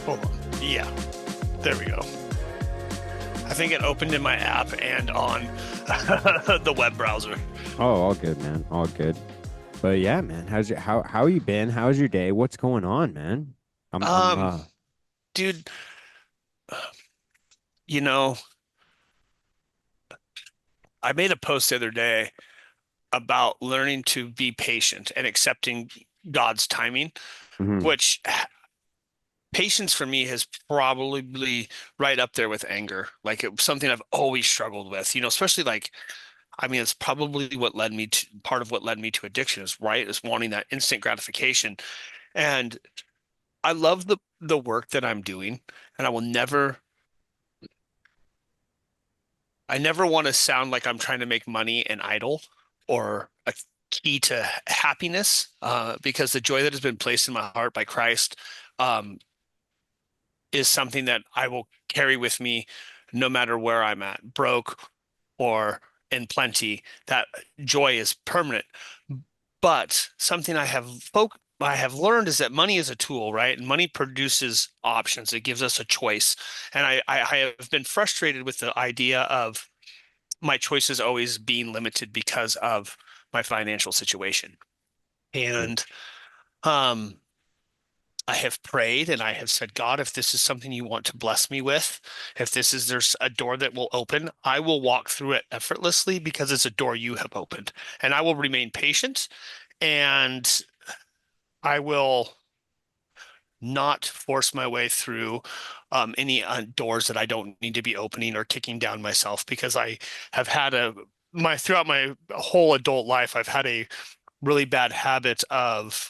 Hold on. Yeah, there we go. I think it opened in my app and on the web browser. Oh, all good, man. All good. But yeah, man, how you been? How's your day? What's going on, man? I'm Um, Dude, you know, I made a post the other day about learning to be patient and accepting God's timing, mhm. which patience for me has probably right up there with anger. Like it was something I've always struggled with, especially like, I mean, it's probably what led me to part of what led me to addiction is right, is wanting that instant gratification. And I love the work that I'm doing, and I never want to sound like I'm trying to make money an idol or a key to happiness, because the joy that has been placed in my heart by Christ, um, is something that I will carry with me no matter where I'm at, broke or in plenty. That joy is permanent. But something I have learned is that money is a tool, right? And money produces options. It gives us a choice. And I have been frustrated with the idea of my choices always being limited because of my financial situation. Yeah. And um, I have prayed and I have said, God, if this is something you want to bless me with, if there's a door that will open, I will walk through it effortlessly because it's a door you have opened. And I will remain patient and I will not force my way through any doors that I don't need to be opening or kicking down myself because I have had throughout my whole adult life, I've had a really bad habit of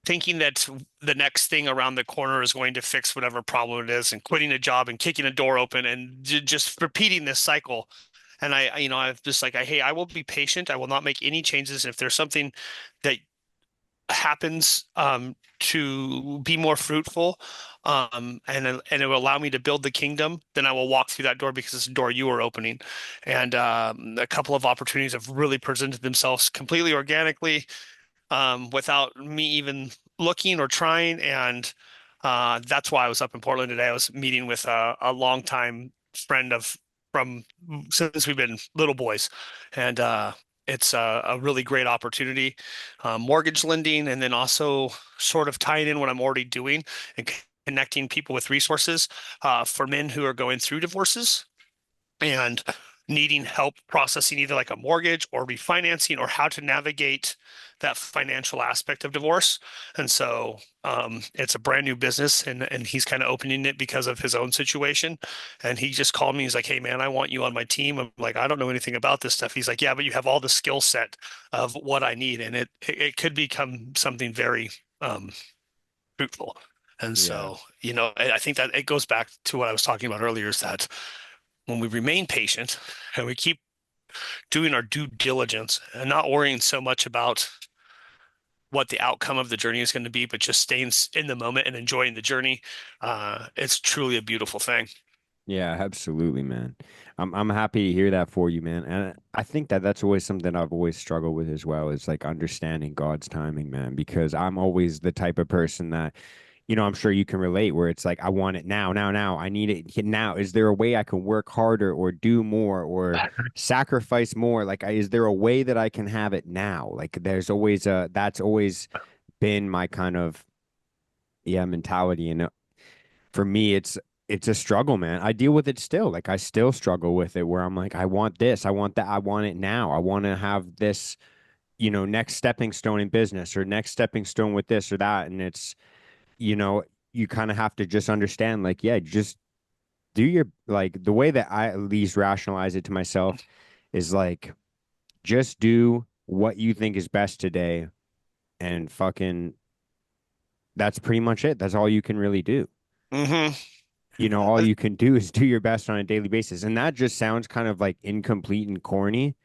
thinking that the next thing around the corner is going to fix whatever problem it is and quitting a job and kicking a door open and just repeating this cycle. And I've just like, hey, I will be patient. I will not make any changes. If there's something that happens to be more fruitful, and it will allow me to build the kingdom, then I will walk through that door because it's a door you are opening. And a couple of opportunities have really presented themselves completely organically, without me even looking or trying. And that's why I was up in Portland today. I was meeting with a longtime friend of from since we've been little boys, and it's a really great opportunity, mortgage lending, and then also sort of tying in what I'm already doing and connecting people with resources for men who are going through divorces and needing help processing either like a mortgage or refinancing or how to navigate that financial aspect of divorce. And so it's a brand new business, and he's kind of opening it because of his own situation. And he just called me. He's like, "Hey man, I want you on my team." I'm like, "I don't know anything about this stuff." He's like, "Yeah, but you have all the skill set of what I need." And it could become something very fruitful. And Yeah. so, I think that it goes back to what I was talking about earlier, is that when we remain patient and we keep doing our due diligence and not worrying so much about what the outcome of the journey is going to be, but just staying in the moment and enjoying the journey, it's truly a beautiful thing. Yeah, absolutely, man. I'm happy to hear that for you, man. And I think that that's always something I've always struggled with as well, is like understanding God's timing, man, because I'm always the type of person that, I'm sure you can relate, where it's like I want it now, now, now. I need it now. Is there a way I can work harder or do more or sacrifice more? Like, is there a way that I can have it now? Like, that's always been my kind of, yeah, mentality. And for me, it's a struggle, man. I deal with it still. Like I still struggle with it where I'm like, I want this, I want that, I want it now. I want to have this, next stepping stone in business or next stepping stone with this or that. And it's, you know, you kind of have to just understand, like, yeah, just do your like the way that I at least rationalize it to myself is like just do what you think is best today and fucking that's pretty much it. That's all you can really do. Hmm. All you can do is do your best on a daily basis. And that just sounds kind of like incomplete and corny,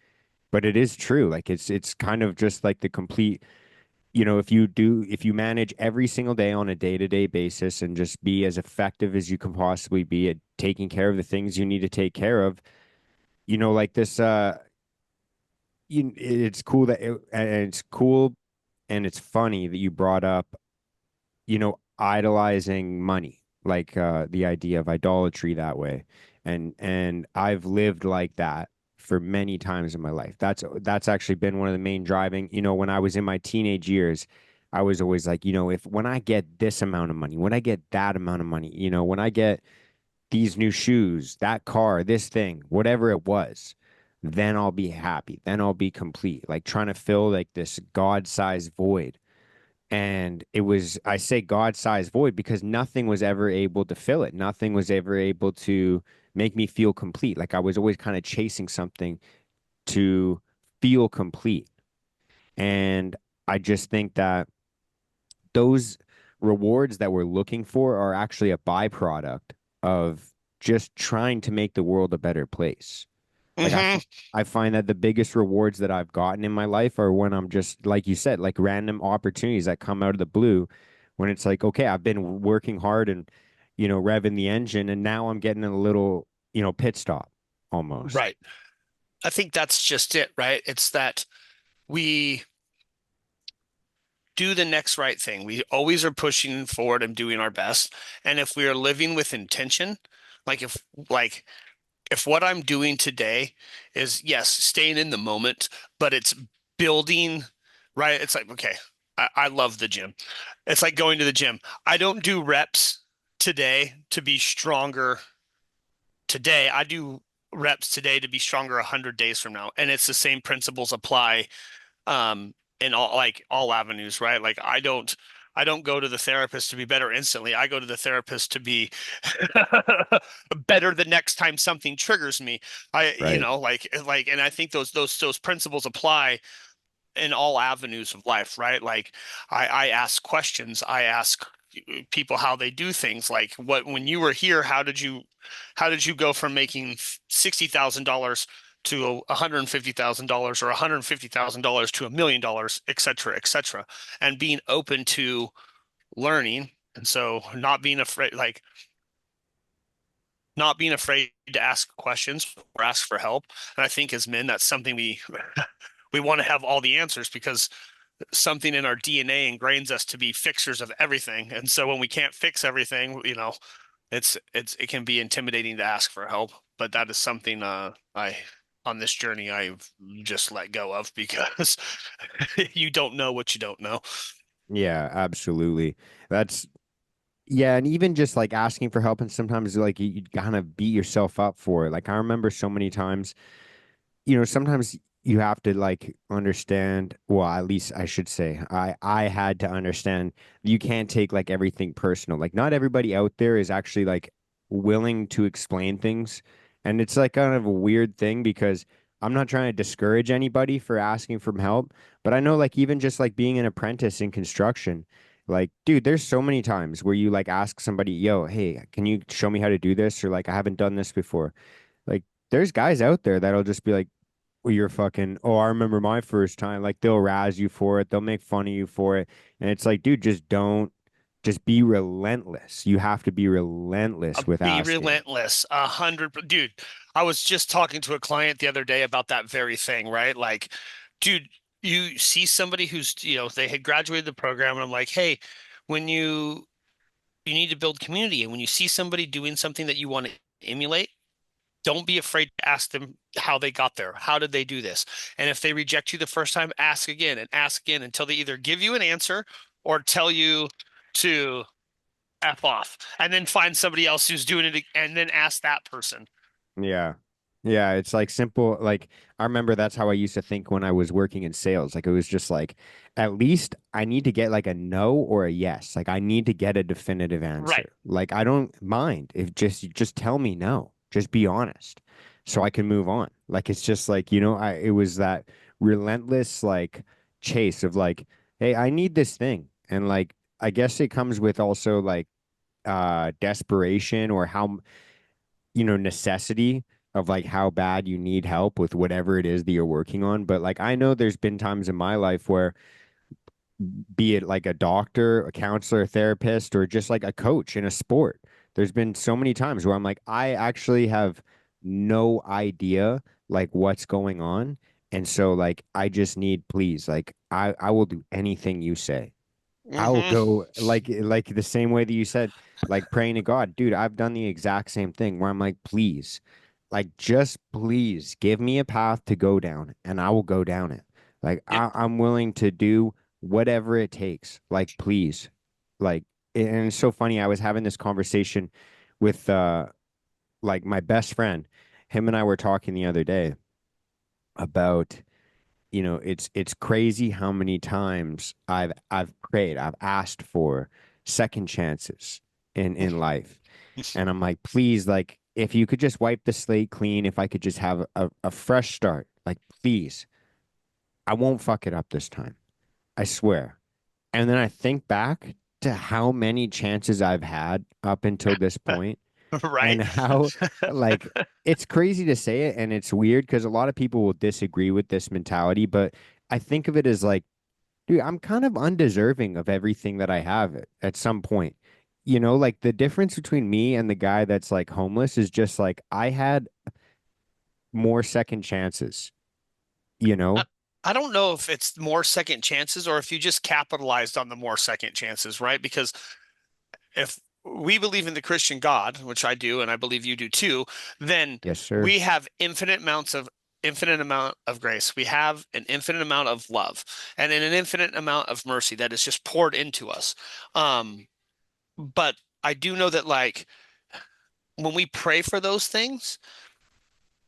but it is true. Like it's kind of just like the complete, if you manage every single day on a day-to-day basis and just be as effective as you can possibly be at taking care of the things you need to take care of, like this it's cool and it's cool and it's funny that you brought up idolizing money, like the idea of idolatry that way. And I've lived like that for many times in my life. That's actually been one of the main driving, when I was in my teenage years, I was always like, if when I get this amount of money, when I get that amount of money, when I get these new shoes, that car, this thing, whatever it was, then I'll be happy. Then I'll be complete. Like trying to fill like this God-sized void. And it was, I say God-sized void because nothing was ever able to fill it. Nothing was ever able to make me feel complete. Like I was always kind of chasing something to feel complete. And I just think that those rewards that we're looking for are actually a byproduct of just trying to make the world a better place. Like Hmm. I find that the biggest rewards that I've gotten in my life are when I'm just like you said, like random opportunities that come out of the blue when it's like, okay, I've been working hard and revving the engine and now I'm getting a little, pit stop almost. Right. I think that's just it, right? It's that we do the next right thing. We always are pushing forward and doing our best. And if we are living with intention, like like if what I'm doing today is yes, staying in the moment, but it's building, right? It's like, okay, I love the gym. It's like going to the gym. I don't do reps today to be stronger today. I do reps today to be stronger 100 days from now. And it's the same principles apply in all avenues, right? Like I don't go to the therapist to be better instantly. I go to the therapist to be better the next time something triggers me. Right. And I think those principles apply in all avenues of life, right? Like I ask questions. I ask people how they do things. Like when you were here, how did you go from making $60,000 to $150,000 or $150,000 to $1 million, et cetera, et cetera, and being open to learning. And so not being afraid to ask questions or ask for help. And I think as men, that's something we want to have all the answers because something in our DNA ingrains us to be fixers of everything. And so when we can't fix everything, it can be intimidating to ask for help. But that is something I on this journey I've just let go of because you don't know what you don't know. Yeah, absolutely. That's Yeah, and even just like asking for help and sometimes like you kind of beat yourself up for it. Like I remember so many times, sometimes you have to like understand, well, at least I should say, I had to understand you can't take like everything personal. Like not everybody out there is actually like willing to explain things. And it's like kind of a weird thing because I'm not trying to discourage anybody for asking for help, but I know like even just like being an apprentice in construction, like dude, there's so many times where you like ask somebody, "Yo, hey, can you show me how to do this?" Or like I haven't done this before. Like there's guys out there that'll just be like, well, you're fucking, oh, I remember my first time. Like they'll razz you for it, they'll make fun of you for it. And it's like, dude, just be relentless. You have to be relentless with Be asking. relentless. 100, dude. I was just talking to a client the other day about that very thing, right? Like, dude, you see somebody who's, they had graduated the program, and I'm like, hey, when you need to build community, and when you see somebody doing something that you want to emulate, don't be afraid to ask them how they got there. How did they do this? And if they reject you the first time, ask again until they either give you an answer or tell you to F off, and then find somebody else who's doing it and then ask that person. Yeah. Yeah, it's like simple. Like I remember that's how I used to think when I was working in sales. Like it was just like, at least I need to get like a no or a yes. Like I need to get a definitive Right. answer. Like I don't mind if just tell me no. Just be honest so I can move on. Like it's just like, it was that relentless like chase of like, hey, I need this thing. And like I guess it comes with also like desperation or how necessity of like how bad you need help with whatever it is that you're working on. But like I know there's been times in my life where, be it like a doctor, a counselor, a therapist, or just like a coach in a sport, there's been so many times where I'm like, I actually have no idea like what's going on. And so like I just need, please, like I will do anything you say. I will Hmm. go like the same way that you said, like praying to God. Dude, I've done the exact same thing where I'm like, please, like just please give me a path to go down and I will go down it. Like Yep. I'm willing to do whatever it takes. Like please. Like and it's so funny. I was having this conversation with like my best friend. Him and I were talking the other day about it's crazy how many times I've prayed, I've asked for second chances in life. And I'm like, please, like if you could just wipe the slate clean, if I could just have a fresh start, like please, I won't fuck it up this time. I swear. And then I think back to how many chances I've had up until this point and Right. how like it's crazy to say it and it's weird because a lot of people will disagree with this mentality, but I think of it as like, dude, I'm kind of undeserving of everything that I have at some point. Like the difference between me and the guy that's like homeless is just like I had more second chances, you I, know? I don't know if it's more second chances or if you just capitalized on the more second chances, right? Because if we believe in the Christian God, which I do, and I believe you do too, then Yes, sir. we have infinite amount of grace. We have an infinite amount of love and an infinite amount of mercy that is just poured into us. But I do know that like when we pray for those things,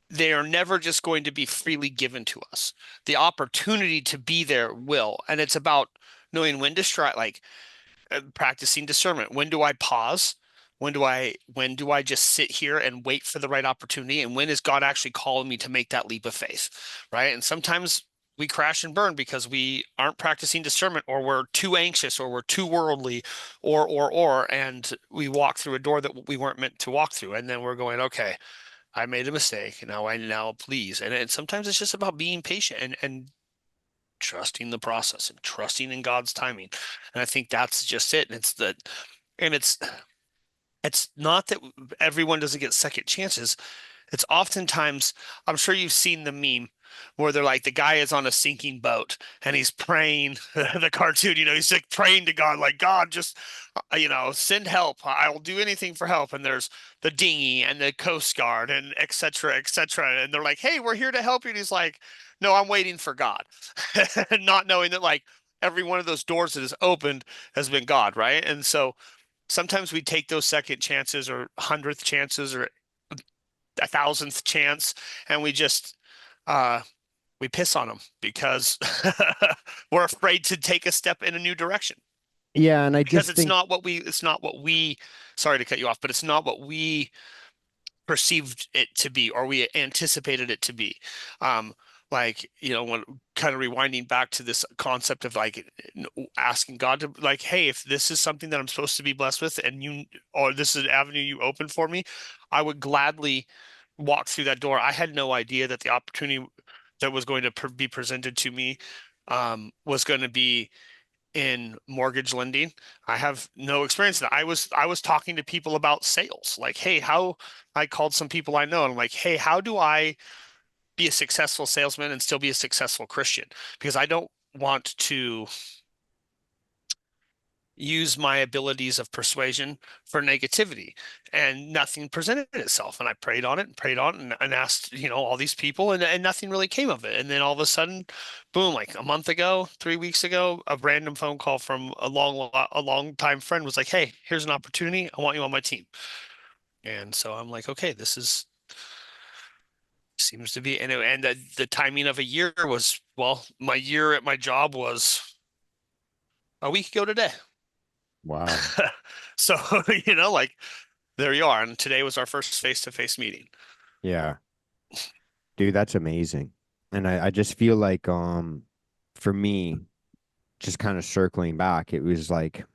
they are never just going to be freely given to us. The opportunity to be there will, and it's about knowing when to strike, like practicing discernment. When do I pause? When do I just sit here and wait for the right opportunity? And when is God actually calling me to make that leap of faith? Right. And sometimes we crash and burn because we aren't practicing discernment or we're too anxious or we're too worldly and we walk through a door that we weren't meant to walk through. And then we're going, okay, I made a mistake. Now please. And sometimes it's just about being patient and trusting the process and trusting in God's timing. And I think that's just it. And it's not that everyone doesn't get second chances. It's oftentimes, I'm sure you've seen the meme where they're like, the guy is on a sinking boat and he's praying, the cartoon, he's like praying to God, like, God, just, send help. I'll do anything for help. And there's the dinghy and the Coast Guard and et cetera, et cetera. And they're like, hey, we're here to help you. And he's like, no, I'm waiting for God. Not knowing that, like, every one of those doors that is opened has been God, right? And so sometimes we take those second chances or hundredth chances or a thousandth chance, and uh we piss on them because we're afraid to take a step in a new direction Yeah, and I because just think it's not what we sorry to cut you off, but it's not what we perceived it to be or we anticipated it to be. Um, when kind of rewinding back to this concept of like asking God to like, hey, if this is something that I'm supposed to be blessed with or this is an avenue you open for me, I would gladly walk through that door. I had no idea that the opportunity that was going to be presented to me was going to be in mortgage lending. I have no experience in that. I was talking to people about sales. Like, hey, how I called some people I know and I'm like, hey, how do I be a successful salesman and still be a successful Christian? Because I don't want to use my abilities of persuasion for negativity. And nothing presented itself. And I prayed on it and prayed on it and asked, all these people and nothing really came of it. And then all of a sudden, boom, like a month ago, 3 weeks ago, a random phone call from a long time friend was like, hey, here's an opportunity. I want you on my team. And so I'm like, okay, this is seems to be and the timing of a year was well, my year at my job was a week ago today. wow. So, like there you are. And today was our first face-to-face meeting. Yeah. Dude, that's amazing. And I just feel like for me, just kind of circling back, it was like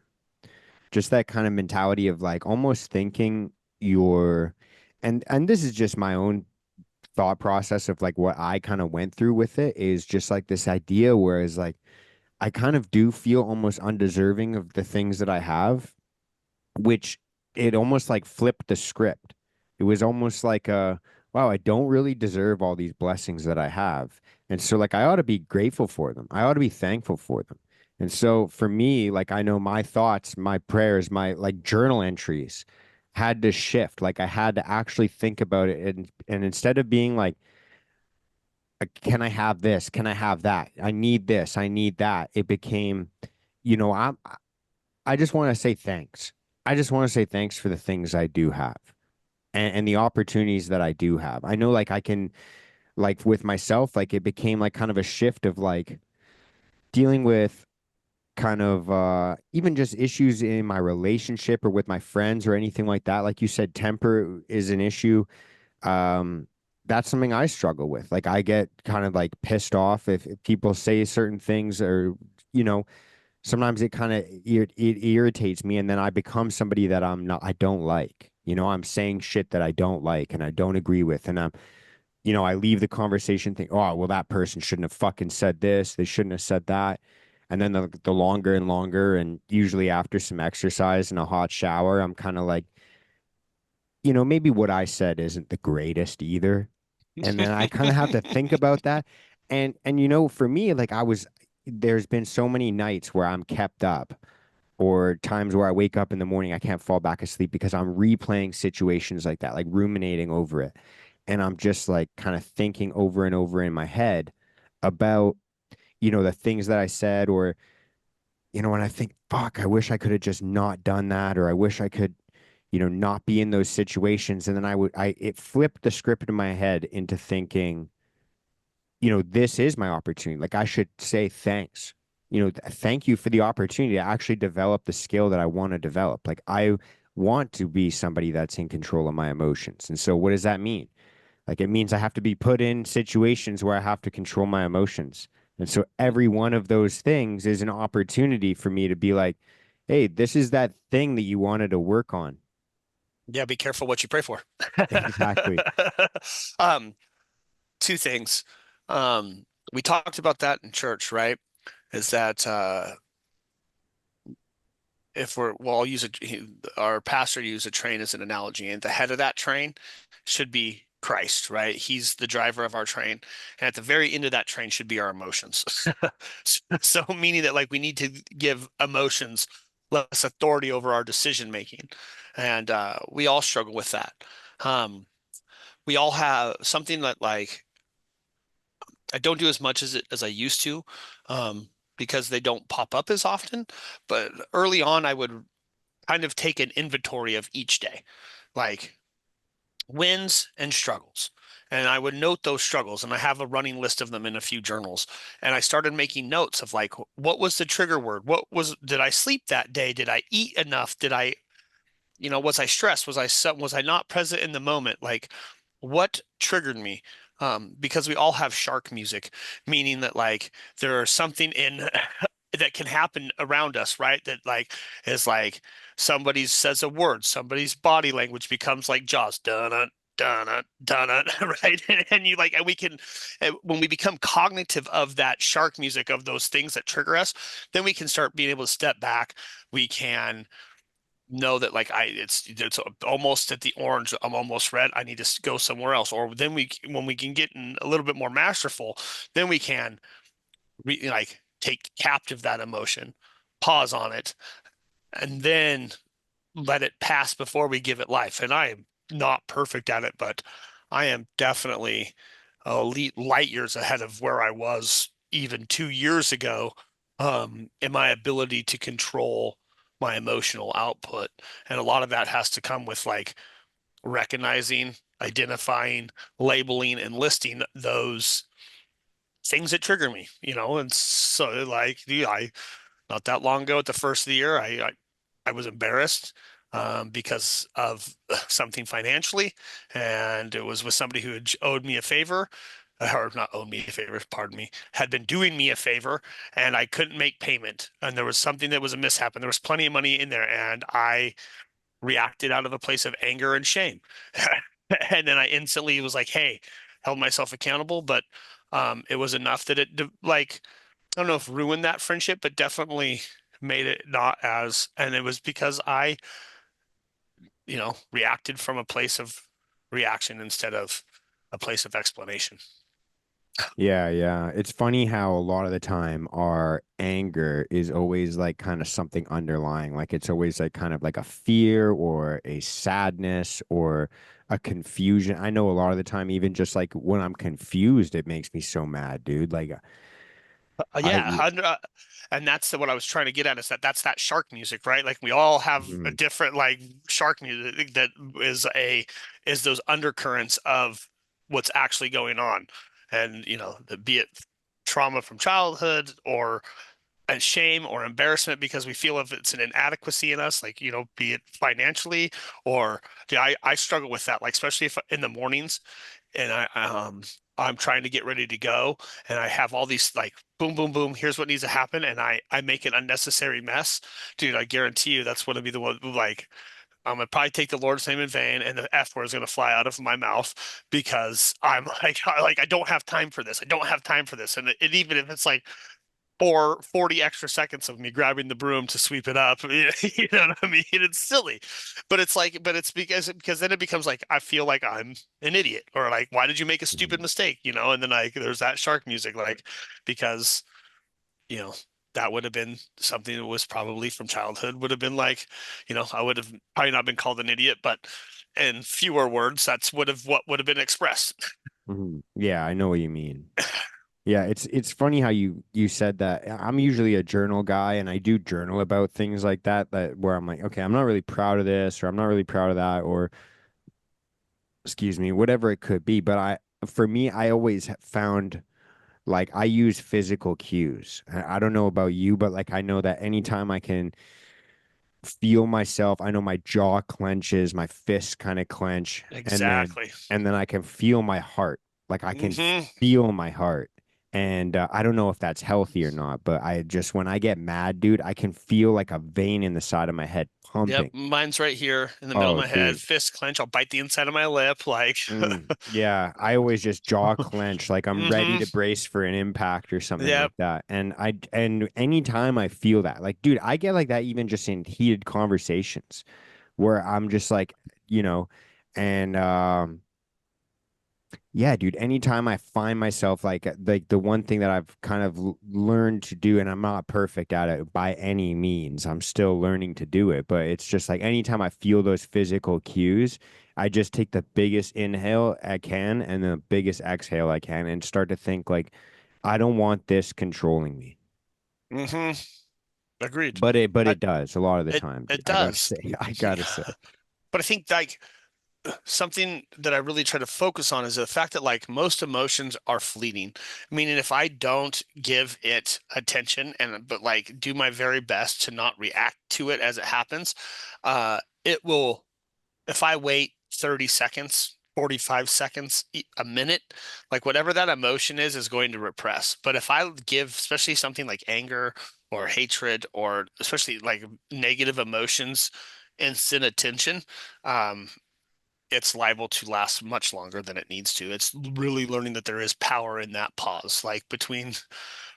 just that kind of mentality of like almost thinking you're and this is just my own thought process of like what I kind of went through with it is just like this idea whereas like I kind of do feel almost undeserving of the things that I have, which it almost like flipped the script. It was almost like wow, I don't really deserve all these blessings that I have. And so like I ought to be grateful for them. I ought to be thankful for them. And so for me, like I know my thoughts, my prayers, my like journal entries had to shift. Like I had to actually think about it and instead of being like, can I have this? Can I have that? I need this. I need that. It became, you know, I just want to say thanks. I just want to say thanks for the things I do have and the opportunities that I do have. I know like I can like with myself, like it became like kind of a shift of like dealing with kind of even just issues in my relationship or with my friends or anything like that. Like you said, temper is an issue. Um, that's something I struggle with. Like I get kind of like pissed off if people say certain things or, you know, sometimes it kind of it irritates me and then I become somebody that I don't like. You know, I'm saying shit that I don't like and I don't agree with and I leave the conversation think, oh, well, that person shouldn't have fucking said this. They shouldn't have said that. And then the longer and longer, and usually after some exercise and a hot shower, I'm kind of like, maybe what I said isn't the greatest either. And then I kind of have to think about that. And for me, like there's been so many nights where I'm kept up or times where I wake up in the morning, I can't fall back asleep because I'm replaying situations like that, like ruminating over it. And I'm just like kind of thinking over and over in my head about, the things that I said, or, when I think, fuck, I wish I could have just not done that, or I wish I could, not be in those situations. And then it flipped the script in my head into thinking, this is my opportunity. Like I should say thanks. Thank you for the opportunity to actually develop the skill that I want to develop. Like I want to be somebody that's in control of my emotions. And so what does that mean? Like it means I have to be put in situations where I have to control my emotions. And so every one of those things is an opportunity for me to be like, hey, this is that thing that you wanted to work on. Yeah, be careful what you pray for. Exactly. Um, Two things. We talked about that in church, right? Is that if I'll use our pastor used a train as an analogy, and the head of that train should be Christ, right? He's the driver of our train, and at the very end of that train should be our emotions. So, meaning that like we need to give emotions less authority over our decision making, and we all struggle with that. Um, we all have something that like I don't do as much as I used to, because they don't pop up as often. But early on, I would kind of take an inventory of each day, like wins and struggles. And I would note those struggles, and I have a running list of them in a few journals. And I started making notes of like, what was the trigger word? Did I sleep that day? Did I eat enough? Was I stressed? Was I not present in the moment? Like, what triggered me? Because we all have shark music, meaning that like there is something in that can happen around us, right? That like is like somebody says a word, somebody's body language becomes like Jaws, dun dun dun, right? And you like, and we can, when we become cognitive of that shark music of those things that trigger us, then we can start being able to step back. We can know that like it's almost at the orange. I'm almost red. I need to go somewhere else. Or then when we can get in a little bit more masterful, then we can like take captive that emotion, pause on it, and then let it pass before we give it life. And I am not perfect at it, but I am definitely light years ahead of where I was even 2 years ago, in my ability to control my emotional output. And a lot of that has to come with like recognizing, identifying, labeling, and listing those things that trigger me, and so like I not that long ago at the first of the year, I was embarrassed, because of something financially, and it was with somebody who had owed me a favor, or not owed me a favor, pardon me, had been doing me a favor, and I couldn't make payment, and there was something that was a mishap, and there was plenty of money in there, and I reacted out of a place of anger and shame, and then I instantly was like, "Hey," held myself accountable, but it was enough that like I don't know if ruined that friendship, but definitely made it not as, and it was because I, reacted from a place of reaction instead of a place of explanation. Yeah, yeah. It's funny how a lot of the time our anger is always like kind of something underlying. Like it's always like kind of like a fear or a sadness or a confusion. I know a lot of the time, even just like when I'm confused, it makes me so mad, dude. Like Yeah, I, and that's what I was trying to get at is that that's that shark music, right? Like we all have a Mhm, different like shark music that is those undercurrents of what's actually going on, and be it trauma from childhood or and shame or embarrassment because we feel if it's an inadequacy in us, like be it financially or yeah, I struggle with that, like especially if in the mornings and I'm trying to get ready to go and I have all these like boom boom boom here's what needs to happen and I make an unnecessary mess. Dude, I guarantee you that's going to be the one like I'm gonna probably take the Lord's name in vain and the F word is gonna fly out of my mouth because I'm like I don't have time for this. I don't have time for this. And even if it's like or 40 extra seconds of me grabbing the broom to sweep it up. You know what I mean? It's silly. But it's because then it becomes like I feel like I'm an idiot or like why did you make a stupid mhm, mistake, And then like there's that shark music like because, you know, that would have been something that was probably from childhood would have been like, I would have probably not been called an idiot, but in fewer words, that's what would have been expressed. mhm. Yeah, I know what you mean. Yeah, it's funny how you said that. I'm usually a journal guy and I do journal about things like that where I'm like, okay, I'm not really proud of this or I'm not really proud of that or excuse me, whatever it could be. But for me, I always found like I use physical cues. I don't know about you, but like I know that anytime I can feel myself. I know my jaw clenches, my fists kind of clench, Exactly. and then I can feel my heart. Like I can Hmm. feel my heart. And I don't know if that's healthy or not, but I just when I get mad, dude, I can feel like a vein in the side of my head Yep, pumping. mine's right here in the middle of Oh, my head. dude. Fist clench. I'll bite the inside of my lip. Like, Yeah, I always just jaw clench, like I'm ready hmm. to brace for an impact or something Yep. like that. And anytime I feel that, like, dude, I get like that even just in heated conversations where I'm just like, you know, and yeah, dude, anytime I find myself like the one thing that I've kind of learned to do, and I'm not perfect at it by any means. I'm still learning to do it, but it's just like anytime I feel those physical cues, I just take the biggest inhale I can and the biggest exhale I can and start to think like, I don't want this controlling me. Hmm. Agreed. But I, it does a lot of the it time, dude. it I gotta does. say, I gotta Yeah. say. But I think like something that I really try to focus on is the fact that like most emotions are fleeting. Meaning if I don't give it attention and but like do my very best to not react to it as it happens, it will if I wait 30 seconds, 45 seconds, a minute, like whatever that emotion is going to repress. But if I give, especially something like anger or hatred or especially like negative emotions, instant attention, um, it's liable to last much longer than it needs to. It's really learning that there is power in that pause, like between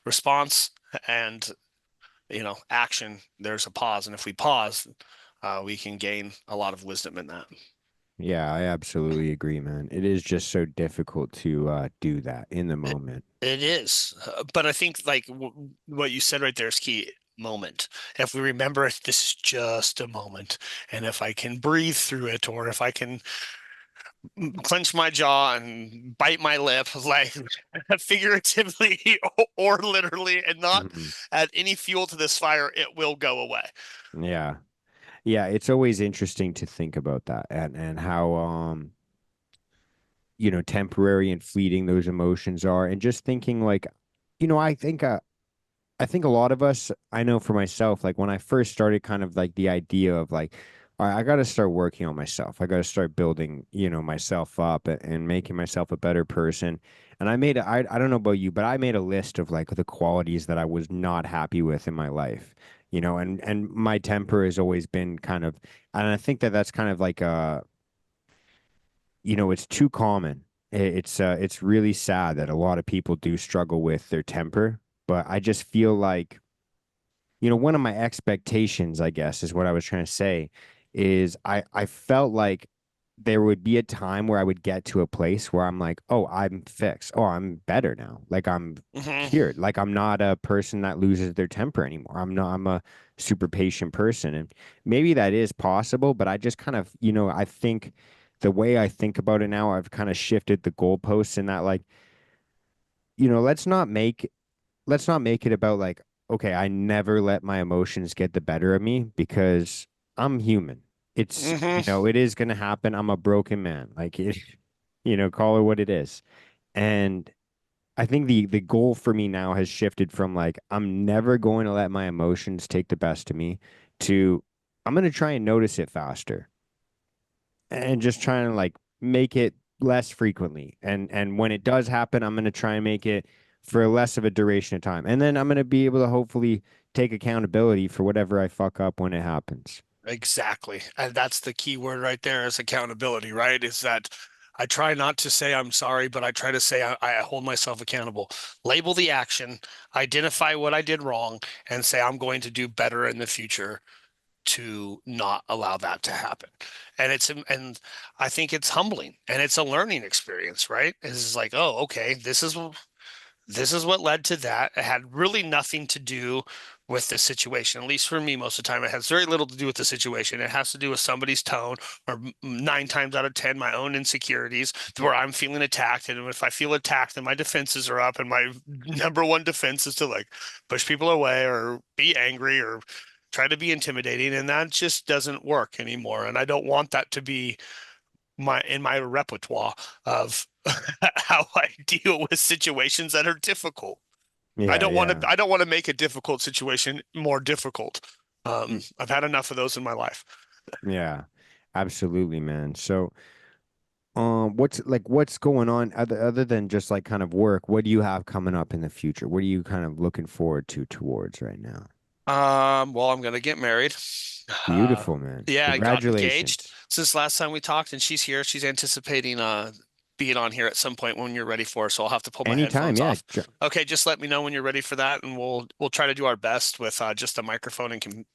response and action, there's a pause. And if we pause, we can gain a lot of wisdom in that. Yeah, I absolutely agree, man. It is just so difficult to do that in the It, moment. it is, but I think like what you said right there is key. Moment. If we remember this is just a moment, and if I can breathe through it, or if I can clench my jaw and bite my lip, like figuratively or literally, and not Mhm. add any fuel to this fire, it will go away. Yeah. Yeah, it's always interesting to think about that and how temporary and fleeting those emotions are and just thinking like I think a lot of us, I know for myself, like when I first started kind of like the idea of like, all right, I got to start working on myself. I got to start building, myself up and making myself a better person. And I don't know about you, but I made a list of like the qualities that I was not happy with in my life, and my temper has always been kind of, and I think that that's kind of like, it's too common. It's really sad that a lot of people do struggle with their temper, but I just feel like one of my expectations, I guess, is what I was trying to say, is I felt like there would be a time where I would get to a place where I'm like, oh, I'm fixed. Oh, I'm better now. Like I'm Hmm. cured. Like I'm not a person that loses their temper anymore. I'm a super patient person. And maybe that is possible, but I just kind of, I think the way I think about it now, I've kind of shifted the goalposts in that like, you know, let's not make it about like, okay, I never let my emotions get the better of me because I'm human. Hmm. It is going to happen. I'm a broken man. Like it, call it what it is. And I think the goal for me now has shifted from like, I'm never going to let my emotions take the best of me to I'm going to try and notice it faster and just trying to like make it less frequently. And when it does happen, I'm going to try and make it for less of a duration of time. And then I'm going to be able to hopefully take accountability for whatever I fuck up when it happens. Exactly. And that's the key word right there is accountability, right? Is that I try not to say I'm sorry, but I try to say I hold myself accountable. Label the action, identify what I did wrong, and say I'm going to do better in the future to not allow that to happen. And I think it's humbling and it's a learning experience, right? It's like, oh, okay, this is what led to that. It had really nothing to do with the situation. At least for me, most of the time, it has very little to do with the situation. It has to do with somebody's tone, or 9 times out of 10, my own insecurities, where I'm feeling attacked. And if I feel attacked, then my defenses are up. And my number one defense is to like push people away or be angry or try to be intimidating. And that just doesn't work anymore. And I don't want that to be my repertoire of how I deal with situations that are difficult. I Yeah, don't want yeah. to I don't want to make a difficult situation more difficult. Mm, I've had enough of those in my life. yeah. Absolutely, man. So, what's going on other than just like kind of work? What do you have coming up in the future? What are you kind of looking forward to towards right now? Well, I'm gonna get married. Uh, Beautiful, man. yeah, I got engaged Congratulations. since last time we talked, and she's here. She's anticipating being on here at some point when you're ready for her, so I'll have to pull my Anytime, headphones yeah. off. Okay, just let me know when you're ready for that, and we'll try to do our best with just a microphone and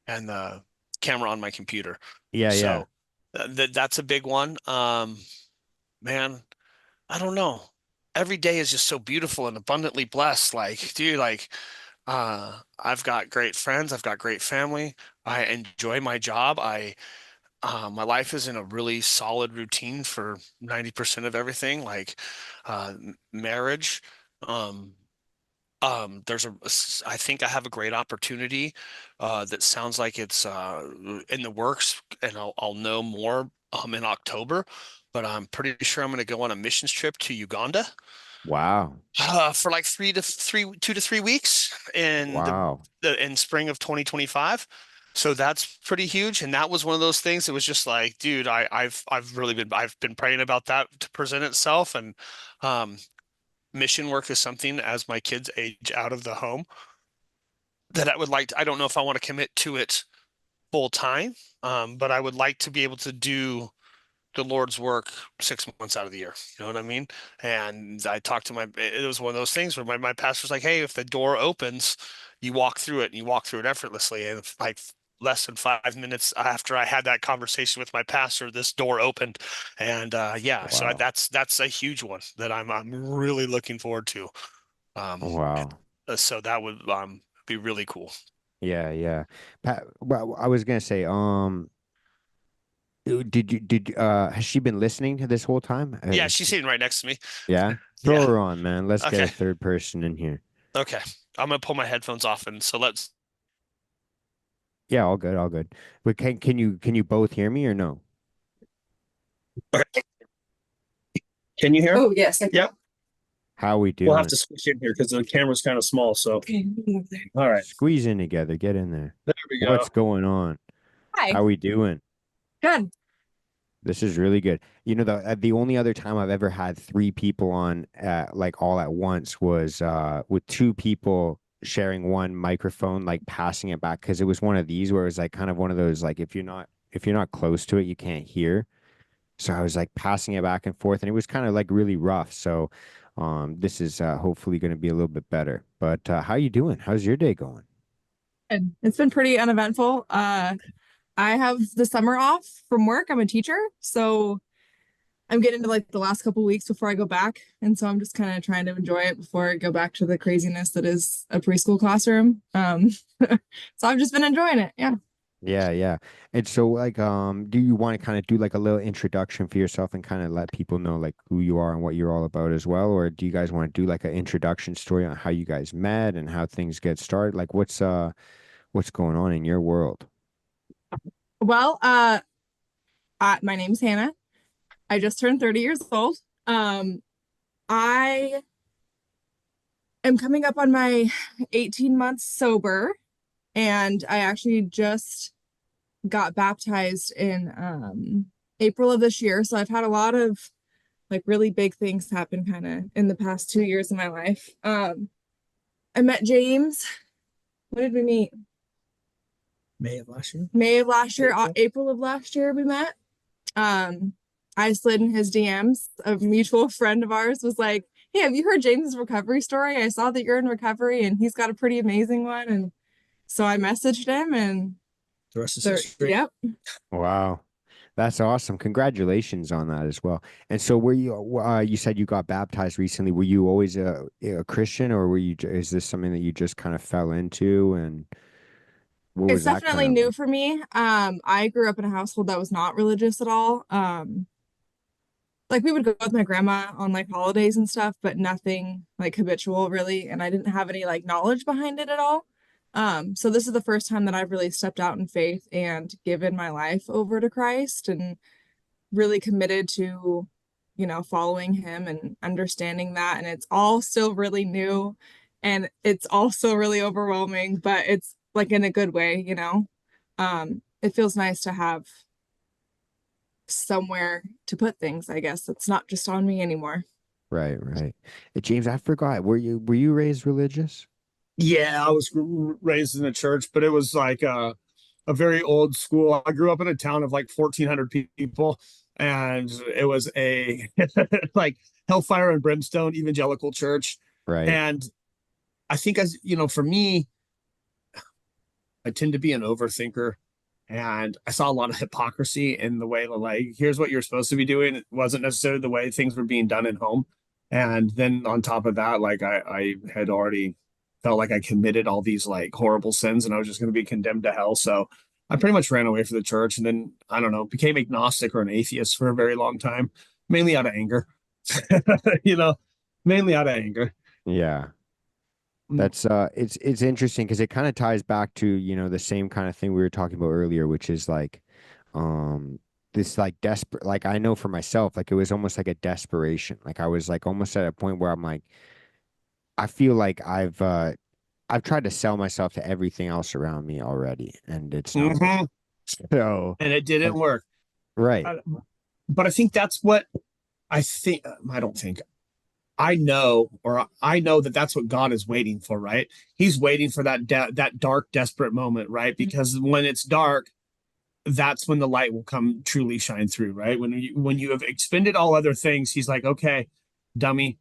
and the camera on my computer. Yeah, yeah. So that's a big one. Man, I don't know. Every day is just so beautiful and abundantly blessed. Like, dude, like I've got great friends, I've got great family. I enjoy my job. My life is in a really solid routine for 90% of everything, like marriage. Um, I think I have a great opportunity that sounds like it's in the works, and I'll know more in October. But I'm pretty sure I'm going to go on a missions trip to Uganda Wow. for like 2 to 3 weeks in Wow. in spring of 2025. So that's pretty huge. And that was one of those things. It was just like, dude, I've been praying about that to present itself. And um, mission work is something as my kids age out of the home that I would like to, I don't know if I want to commit to it full time, but I would like to be able to do the Lord's work 6 months out of the year. You know what I mean? And I talked to it was one of those things where my pastor's like, hey, if the door opens, you walk through it and you walk through it effortlessly. And like less than 5 minutes after I had that conversation with my pastor, this door opened. And yeah, so Wow. that's a huge one that I'm really looking forward to. Um, Wow. so that would be really cool. Yeah, yeah. Well, I was gonna say, has she been listening to this whole time? Yeah, she's sitting right next to me. Yeah. Throw Yeah. her on, man. Let's get Okay. a third person in here. Okay. I'm gonna pull my headphones off and so let's Yeah, all good, all good. But can you both hear me or no? Okay. Can you hear? Oh, yes. Yep. How we We'll have doing? to switch in here because the camera's kind of small. So, all right. Squeeze in together. Get in there. There we go. What's going on? Hi. How we doing? Good. This is really good. The only other time I've ever had three people on like all at once was with two people sharing one microphone, like passing it back because it was one of these where it was like kind of one of those like if you're not close to it, you can't hear. So I was like passing it back and forth, and it was kind of like really rough. So this is hopefully going to be a little bit better. But how you doing? How's your day going? Good. It's been pretty uneventful. I have the summer off from work. I'm a teacher, so I'm getting to like the last couple weeks before I go back, and so I'm just kind of trying to enjoy it before I go back to the craziness that is a preschool classroom. So I've just been enjoying it. Yeah. Yeah, yeah. And so like do you want to kind of do like a little introduction for yourself and kind of let people know like who you are and what you're all about as well? Or do you guys want to do like an introduction story on how you guys met and how things get started? Like what's going on in your world? Well, my name's Hannah. I just turned 30 years old. I am coming up on my 18 months sober, and I actually just got baptized in April of this year. So I've had a lot of like really big things happen kind of in the past 2 years of my life. I met James. When did we meet? May of last year. May of last year, April of last year we met. I slid in his DMs. A mutual friend of ours was like, "Hey, have you heard James's recovery story? I saw that you're in recovery and he's got a pretty amazing one." And so I messaged him and The rest is history. yep. Wow. That's awesome. Congratulations on that as well. And so were you you said you got baptized recently. Were you always a Christian or were you is this something that you just kind of fell into and what It's was that kind definitely of new like? for me. I grew up in a household that was not religious at all. Like we would go with my grandma on like holidays and stuff, but nothing like habitual really. And I didn't have any like knowledge behind it at all. So this is the first time that I've really stepped out in faith and given my life over to Christ and really committed to, following him and understanding that. And it's all still really new and it's also really overwhelming, but it's like in a good way. It feels nice to have somewhere to put things, I guess. It's not just on me anymore. Right, right. James, I forgot. Were you raised religious? Yeah, I was raised in a church, but it was like a very old school. I grew up in a town of like 1,400 people, and it was a like hellfire and brimstone evangelical church. Right. And I think, as you know, for me, I tend to be an overthinker, and I saw a lot of hypocrisy in the way that, like, here's what you're supposed to be doing. It wasn't necessarily the way things were being done at home. And then on top of that, like I had already felt like I committed all these like horrible sins and I was just going to be condemned to hell. So I pretty much ran away from the church and then, I don't know, became agnostic or an atheist for a very long time, mainly out of anger, you know, mainly out of anger. Yeah. Mm. That's it's interesting because it kind of ties back to, the same kind of thing we were talking about earlier, which is like um this like desperate like I know for myself, like it was almost like a desperation. Like I was like almost at a point where I'm like, I feel like I've tried to sell myself to everything else around me already, and it's not working. Mm-hmm. So, And it didn't and- work. right. I, but I think that's what I think. I don't think I know, or I know that that's what God is waiting for, right? He's waiting for that dark, desperate moment, right? Because when it's dark, that's when the light will come truly shine through, right? When you have expended all other things, he's like, okay, dummy,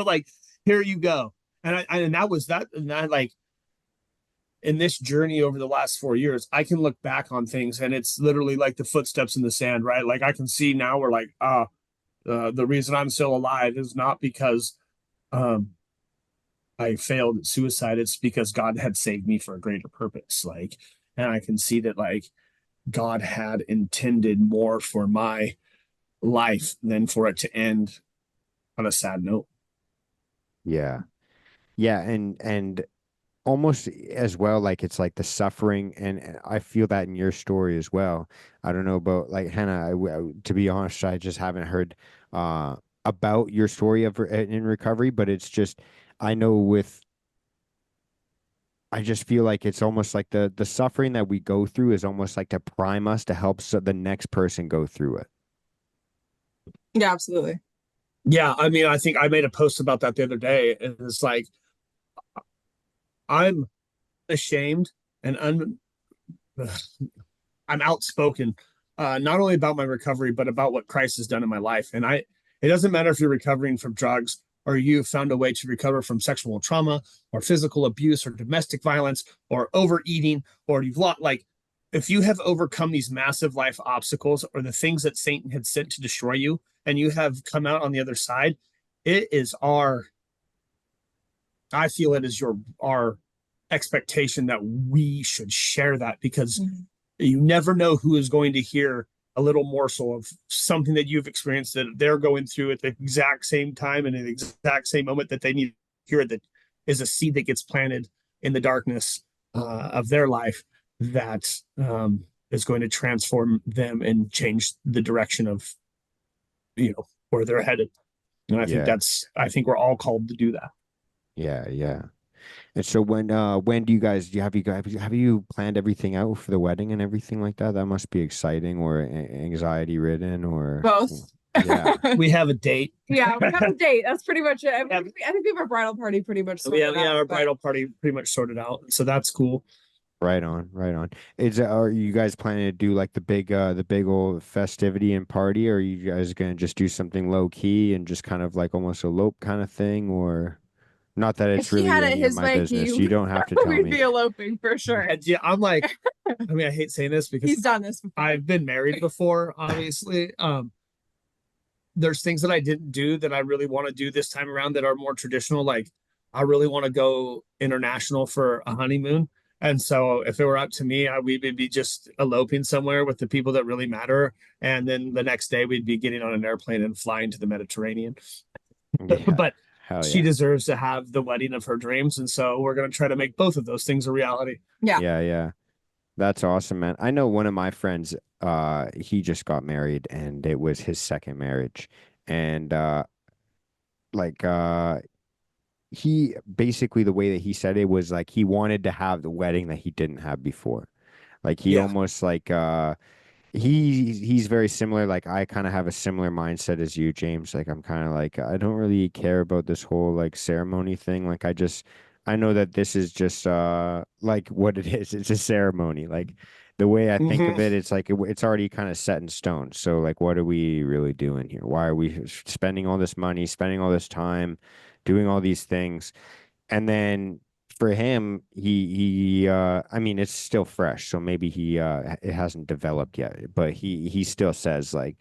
like here you go. And that was that, and I like in this journey over the last 4 years, I can look back on things, and it's literally like the footsteps in the sand, right? Like I can see now, we're like, the reason I'm still alive is not because um, I failed at suicide. It's because God had saved me for a greater purpose. Like, and I can see that like God had intended more for my life than for it to end on a sad note. Yeah. Yeah, and almost as well like it's like the suffering and I feel that in your story as well. I don't know about like Hannah, to be honest, I just haven't heard uh about your story of in recovery, but it's just I know with I just feel like it's almost like the suffering that we go through is almost like to prime us to help the next person go through it. Yeah, absolutely. Yeah, I mean, I think I made a post about that the other day. And it's like I'm ashamed and I'm outspoken, not only about my recovery, but about what Christ has done in my life. And it doesn't matter if you're recovering from drugs or you found a way to recover from sexual trauma or physical abuse or domestic violence or overeating or you've lost, like if you have overcome these massive life obstacles or the things that Satan had sent to destroy you, and you have come out on the other side, it is I feel it is our expectation that we should share that, because you never know who is going to hear a little morsel of something that you've experienced that they're going through at the exact same time and in the exact same moment that they need to hear, that is a seed that gets planted in the darkness of their life that is going to transform them and change the direction of where they're headed. And I think Yeah. I think we're all called to do that. Yeah, yeah. And so when do you guys have you planned everything out for the wedding and everything like that? That must be exciting or anxiety ridden or Both. yeah. We have a date. Yeah, we have a date. That's pretty much it. I think we have our bridal party pretty much sorted out. Yeah, our but- bridal party pretty much sorted out. So that's cool. Right on, right on. Are you guys planning to do like the big old festivity and party, or are you guys gonna just do something low key and just kind of like almost elope kind of thing, or not that If it's he really had it any of his my way, business. You don't have to tell we'd me. be eloping for sure. And yeah, I'm like, I mean, I hate saying this because He's done this before. I've been married before, obviously. There's things that I didn't do that I really want to do this time around that are more traditional. Like, I really want to go international for a honeymoon. And so if it were up to me, we would be just eloping somewhere with the people that really matter. And then the next day we'd be getting on an airplane and flying to the Mediterranean. Yeah, But hell she yeah. deserves to have the wedding of her dreams. And so we're going to try to make both of those things a reality. Yeah. Yeah, yeah. That's awesome, man. I know one of my friends, he just got married and it was his second marriage. And like he basically the way that he said it was like he wanted to have the wedding that he didn't have before. Like he Yeah. almost like he's very similar. Like I kind of have a similar mindset as you, James. Like I'm kind of like I don't really care about this whole like ceremony thing. Like I know that this is just like what it is. It's a ceremony. Like the way I think of it, it's like it's already kind of set in stone. So like what are we really doing here? Why are we spending all this money, spending all this time, doing all these things? And then for him, he I mean it's still fresh, so maybe it hasn't developed yet, but he still says like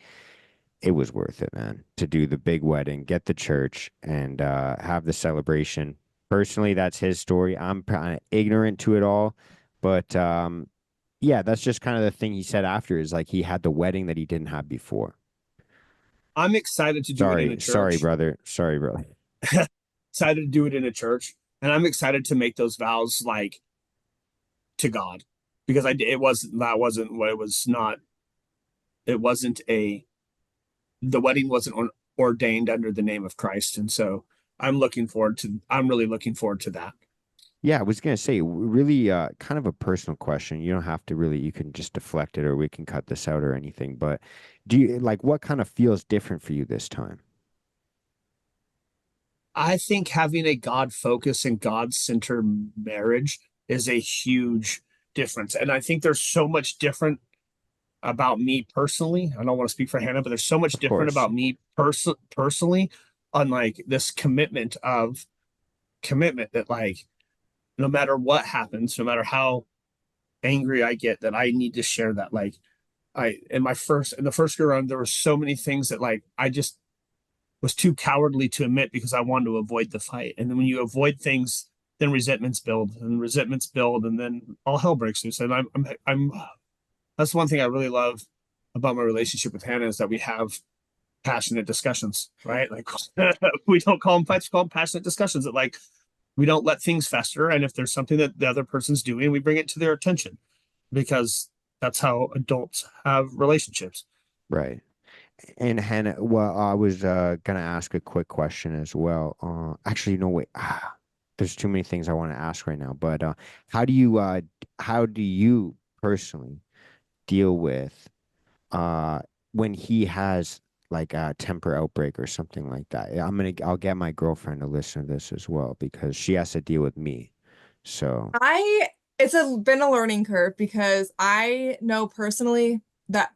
it was worth it, man, to do the big wedding, get the church and have the celebration. Personally, that's his story. I'm kind of ignorant to it all, but yeah, that's just kind of the thing he said after is like he had the wedding that he didn't have before. I'm excited to do it in a church. Sorry, brother. Sorry, brother. Excited to do it in a church. And I'm excited to make those vows like to God, because it wasn't the wedding wasn't ordained under the name of Christ. And so I'm really looking forward to that. Yeah, I was gonna say, really, kind of a personal question. You don't have to really, you can just deflect it or we can cut this out or anything. But do you like what kind of feels different for you this time? I think having a God focus and God centered marriage is a huge difference. And I think there's so much different about me personally. I don't want to speak for Hannah, but there's so much Of different course. about me personally on like this commitment that like no matter what happens, no matter how angry I get, that I need to share that. Like in the first go around, there were so many things that like I just was too cowardly to admit because I wanted to avoid the fight. And then when you avoid things, then resentments build, and then all hell breaks loose. And I'm that's one thing I really love about my relationship with Hannah is that we have passionate discussions, right? Like we don't call them fights, we call them passionate discussions. That like we don't let things fester, and if there's something that the other person's doing, we bring it to their attention, because that's how adults have relationships. Right. And Hannah, well, I was gonna ask a quick question as well. Actually, no, wait. There's too many things I want to ask right now. But how do you personally deal with when he has like a temper outbreak or something like that? I'll get my girlfriend to listen to this as well because she has to deal with me. So It's been a learning curve because I know personally that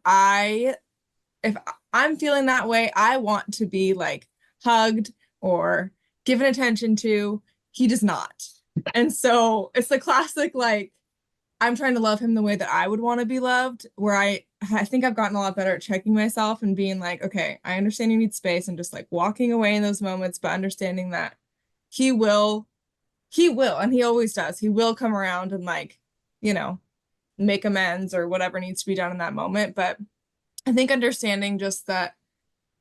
if I'm feeling that way, I want to be like hugged or given attention to. He does not. And so it's the classic, like, I'm trying to love him the way that I would want to be loved, where I think I've gotten a lot better at checking myself and being like, okay, I understand you need space and just like walking away in those moments, but understanding that he will, and he always does. He will come around and like, you know, make amends or whatever needs to be done in that moment. But I think understanding just that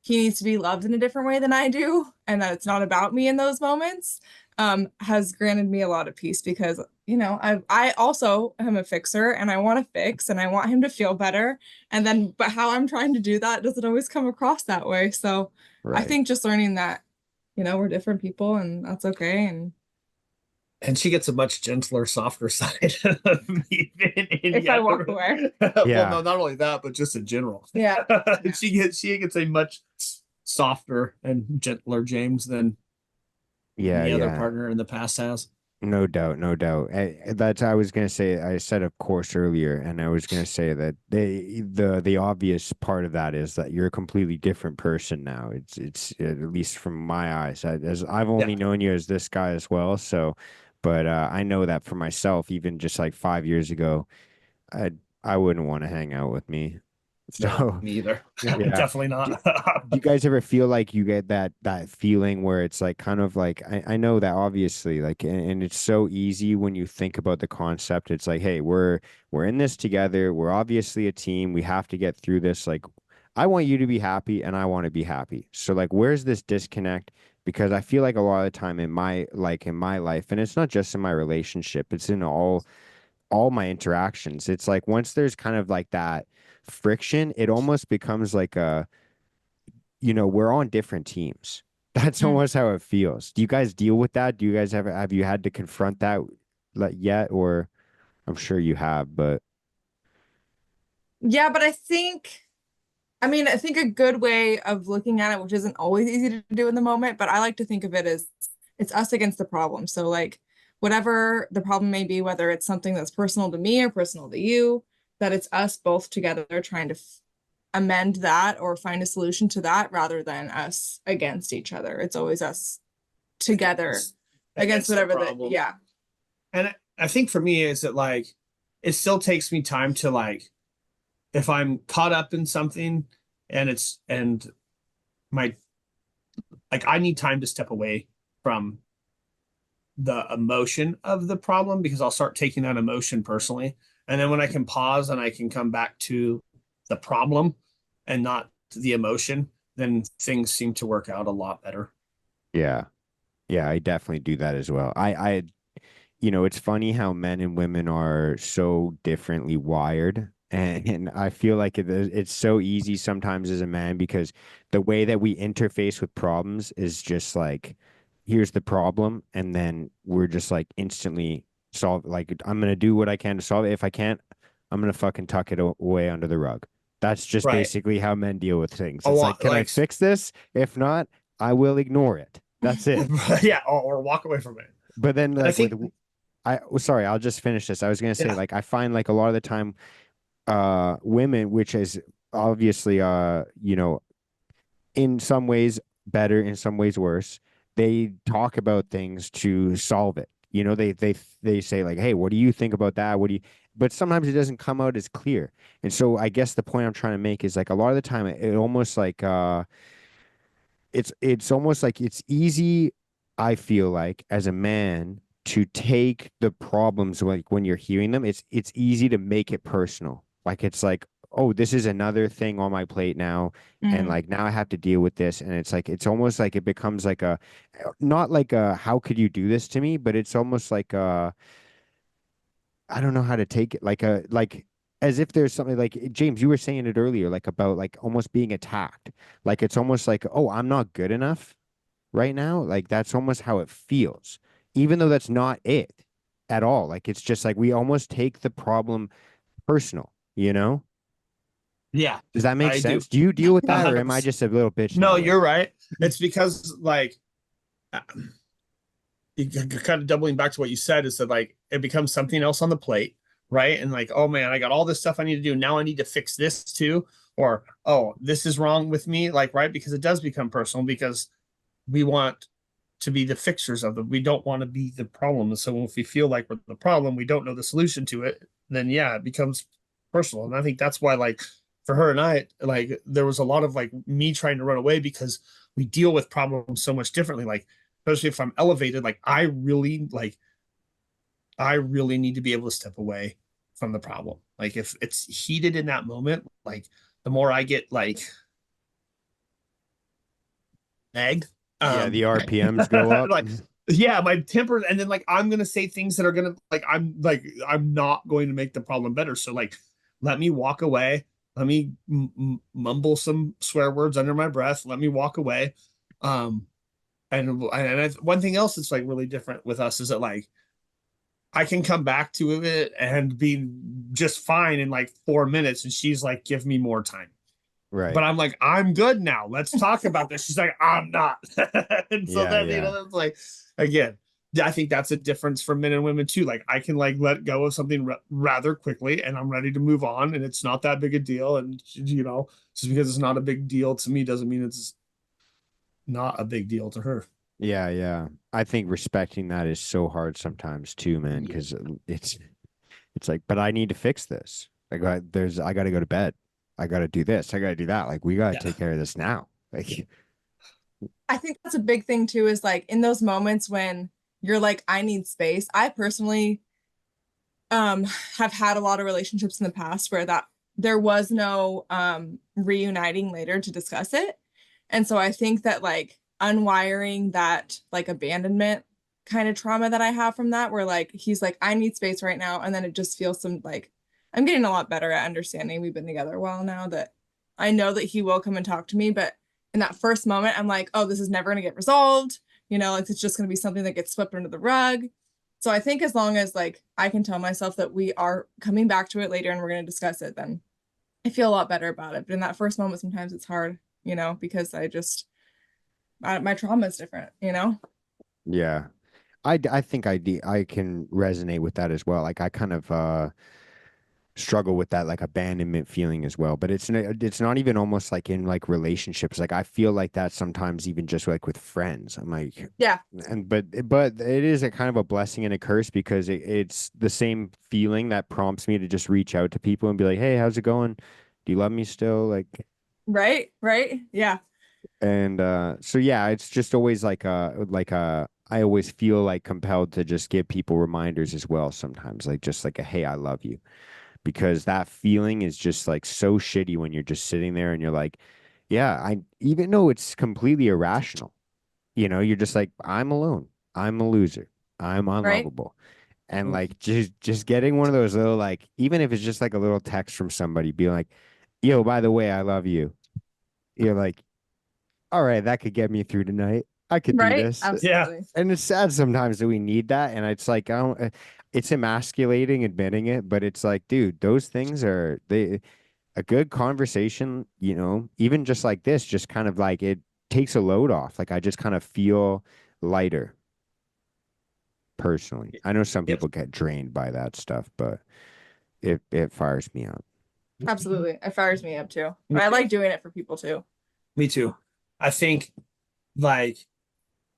he needs to be loved in a different way than I do, and that it's not about me in those moments, has granted me a lot of peace because, you know, I also am a fixer and I want to fix and I want him to feel better. And then, but how I'm trying to do that doesn't always come across that way. So I Right. think just learning that, you know, we're different people and that's okay. And she gets a much gentler, softer side of me than any If I walk other. away. Well, Yeah. no, not only that, but just in general. Yeah. She gets a much softer and gentler James than Yeah, any other yeah. partner in the past has. No doubt, no doubt. That's I was gonna say. I said of course earlier, and I was gonna say that the obvious part of that is that you're a completely different person now. It's at least from my eyes. As I've Yeah. only known you as this guy as well. So, but I know that for myself, even just like 5 years ago, I I wouldn't want to hang out with me. No, So me either. yeah. Definitely Do, not. do you guys ever feel like you get that feeling where it's like kind of like I know that obviously like and it's so easy when you think about the concept. It's like, hey, we're in this together. We're obviously a team. We have to get through this. Like, I want you to be happy and I want to be happy. So like where's this disconnect? Because I feel like a lot of the time in my life, and it's not just in my relationship, it's in all my interactions. It's like once there's kind of like that friction, it almost becomes like we're on different teams. That's Mm. almost how it feels. Do you guys deal with that? Do you guys ever have you had to confront that yet? Or I'm sure you have, but Yeah, but I think a good way of looking at it, which isn't always easy to do in the moment, but I like to think of it as it's us against the problem. So, like, whatever the problem may be, whether it's something that's personal to me or personal to you, that it's us both together trying to amend that or find a solution to that rather than us against each other. It's always us together against Against the whatever problem. yeah. And I think for me is that like it still takes me time to like if I'm caught up in something and my like I need time to step away from the emotion of the problem because I'll start taking that emotion personally. And then when I can pause and I can come back to the problem and not the emotion, then things seem to work out a lot better. yeah. Yeah, I definitely do that as well. It's funny how men and women are so differently wired. And I feel like it's so easy sometimes as a man because the way that we interface with problems is just like, here's the problem. And then we're just like instantly solve, like, I'm going to do what I can to solve it. If I can't, I'm going to fucking tuck it away under the rug. That's just Right. basically how men deal with things. A It's like, lot can I like fix this? If not, I will ignore it. That's it. yeah, or walk away from it. But then, And I like, think sorry, I'll just finish this. I was gonna say, yeah, like, I find like a lot of the time, women, which is obviously, in some ways better, in some ways worse, they talk about things to solve it. They say like, hey, what do you think about that? What do you? But sometimes it doesn't come out as clear. And so I guess the point I'm trying to make is like a lot of the time, it almost like it's almost like it's easy, I feel like, as a man to take the problems like when you're hearing them, it's easy to make it personal. Like it's like, oh, this is another thing on my plate now, and Mm. like now I have to deal with this. And it's like it's almost like it becomes like a not like a how could you do this to me, but it's almost like a I don't know how to take it, like a like as if there's something like James, you were saying it earlier, like about like almost being attacked. Like it's almost like, oh, I'm not good enough right now. Like that's almost how it feels, even though that's not it at all. Like it's just like we almost take the problem personal, you know? yeah, Does that make I do. sense? Do you deal with that, or am I 100%. just a little bitch No, that way? you're right. It's because like uh, kind of doubling back to what you said is that like it becomes something else on the plate, right? And like, oh man, I got all this stuff I need to do. Now I need to fix this too. Or, oh, this is wrong with me. Like, right? Because it does become personal because we want to be the fixers of them. We don't want to be the problem. And so if we feel like we're the problem, we don't know the solution to it. then yeah, it becomes personal. And I think that's why, like, for her and I, like, there was a lot of like me trying to run away because we deal with problems so much differently. Like, especially if I'm elevated, like, I really need to be able to step away from the problem. Like, if it's heated in that moment, like, the more I get like nagged, Yeah, the RPMs go up. like, yeah, my temper, and then like I'm gonna say things that are gonna I'm not going to make the problem better. So like, let me walk away. Let me mumble some swear words under my breath. Let me walk away. Um, one thing else that's like really different with us is that like I can come back to it and be just fine in like 4 minutes, and she's like, "Give me more time." Right. But I'm like, I'm good now. Let's talk about this. She's like, I'm not. And so Yeah, then, yeah. it's like, again, I think that's a difference for men and women too. Like, I can like let go of something rather quickly, and I'm ready to move on, and it's not that big a deal. And just because it's not a big deal to me doesn't mean it's not a big deal to her. Yeah, yeah. I think respecting that is so hard sometimes too, man, Yeah. because it's like, but I need to fix this. I got to go to bed. I got to do this. I got to do that. Like, we got to Yeah. take care of this now. Like, I think that's a big thing too, is like in those moments when you're like, I need space. I personally have had a lot of relationships in the past where that there was no reuniting later to discuss it. And so I think that like unwiring that like abandonment kind of trauma that I have from that, where like he's like, I need space right now. And then it just feels some like I'm getting a lot better at understanding. We've been together a while now, that I know that he will come and talk to me, but in that first moment, I'm like, oh, this is never going to get resolved. Like it's just going to be something that gets swept under the rug. So I think as long as like I can tell myself that we are coming back to it later and we're going to discuss it, then I feel a lot better about it. But in that first moment, sometimes it's hard, because my trauma is different. yeah. I think I can resonate with that as well. Like, I kind of struggle with that like abandonment feeling as well, but it's not even almost like in like relationships. Like, I feel like that sometimes even just like with friends. I'm like, Yeah. and but it is a kind of a blessing and a curse, because it's the same feeling that prompts me to just reach out to people and be like, hey, how's it going? Do you love me still? Like, Right. Right. Yeah. and so yeah, it's just always I always feel like compelled to just give people reminders as well sometimes, like just like a hey, I love you, because that feeling is just like so shitty when you're just sitting there and you're like, yeah, I even though it's completely irrational, you're just like, I'm alone, I'm a loser, I'm Right. unlovable. And like just getting one of those little, like, even if it's just like a little text from somebody being like, yo, by the way, I love you. You're like, all right, that could get me through tonight. I could do Right. this. Yeah. Absolutely. And it's sad sometimes that we need that. And it's like, I don't, it's emasculating admitting it, but it's like, dude, those things a good conversation, even just like this, just kind of like it takes a load off. Like, I just kind of feel lighter personally. I know some Yep. people get drained by that stuff, but it fires me up. Absolutely. It fires me up too. I like doing it for people too. Me too. I think like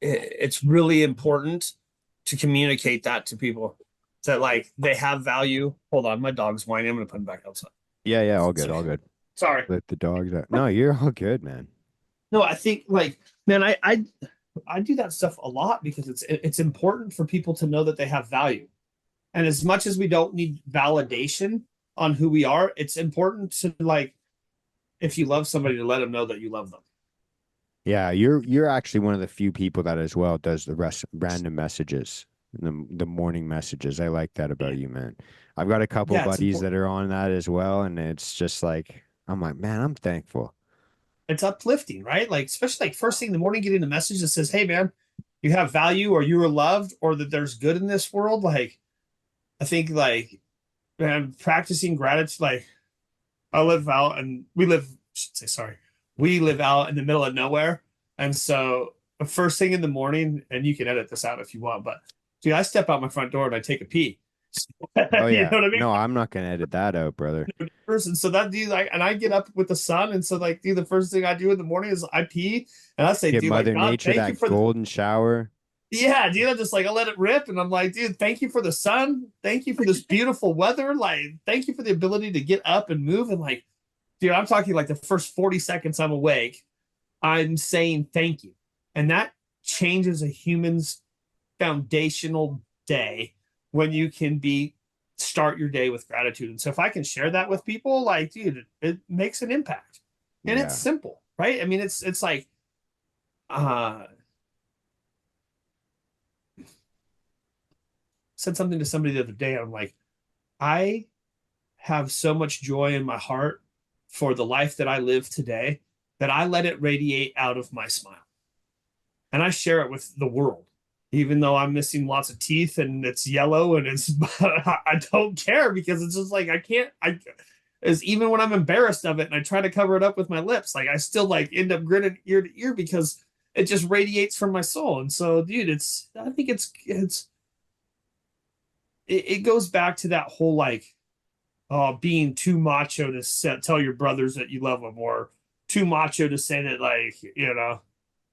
it's really important to communicate that to people, that like they have value. Hold on, my dog's whining. I'm gonna put him back outside. Yeah, yeah, all good, all good. Sorry. Let the dogs out. No, you're all good, man. No, I think like, man, I do that stuff a lot because it's important for people to know that they have value. And as much as we don't need validation on who we are, it's important to like, if you love somebody, to let them know that you love them. Yeah, you're actually one of the few people that as well does the random messages, the morning messages. I like that about you, man. I've got a couple Yeah, it's buddies that important. are on that as well, and it's just like, I'm like, man, I'm thankful. It's uplifting, right? Like, especially like first thing in the morning, getting a message that says, "Hey, man, you have value, or you are loved, or that there's good in this world." Like, I think like, man, practicing gratitude. Like, I live out, and we live. I should say sorry. We live out in the middle of nowhere, and so the first thing in the morning, and you can edit this out if you want, but dude, I step out my front door and I take a pee. Oh You yeah, know what I mean? no, I'm not gonna edit that out, brother. Person. So that dude, like, and I get up with the sun, and so like, dude, the first thing I do in the morning is I pee, and I say, Give dude, like, Mother God, Nature thank you that for the golden shower. Yeah, dude, I'm just like, I let it rip. And I'm like, dude, thank you for the sun. Thank you for this beautiful weather. Like, thank you for the ability to get up and move. And like, dude, I'm talking like the first 40 seconds I'm awake, I'm saying thank you. And that changes a human's foundational day when you can be start your day with gratitude. And so if I can share that with people, like, dude, it makes an impact. And it's Yeah. simple, right? I mean, it's like uh said something to somebody the other day. I'm like, I have so much joy in my heart for the life that I live today that I let it radiate out of my smile. And I share it with the world, even though I'm missing lots of teeth and it's yellow and it's, I don't care because it's just like, I can't, I, is even when I'm embarrassed of it and I try to cover it up with my lips, like I still like end up grinning ear to ear because it just radiates from my soul. And so, dude, I think it goes back to that whole like, being too macho to tell your brothers that you love them, or too macho to say that, like,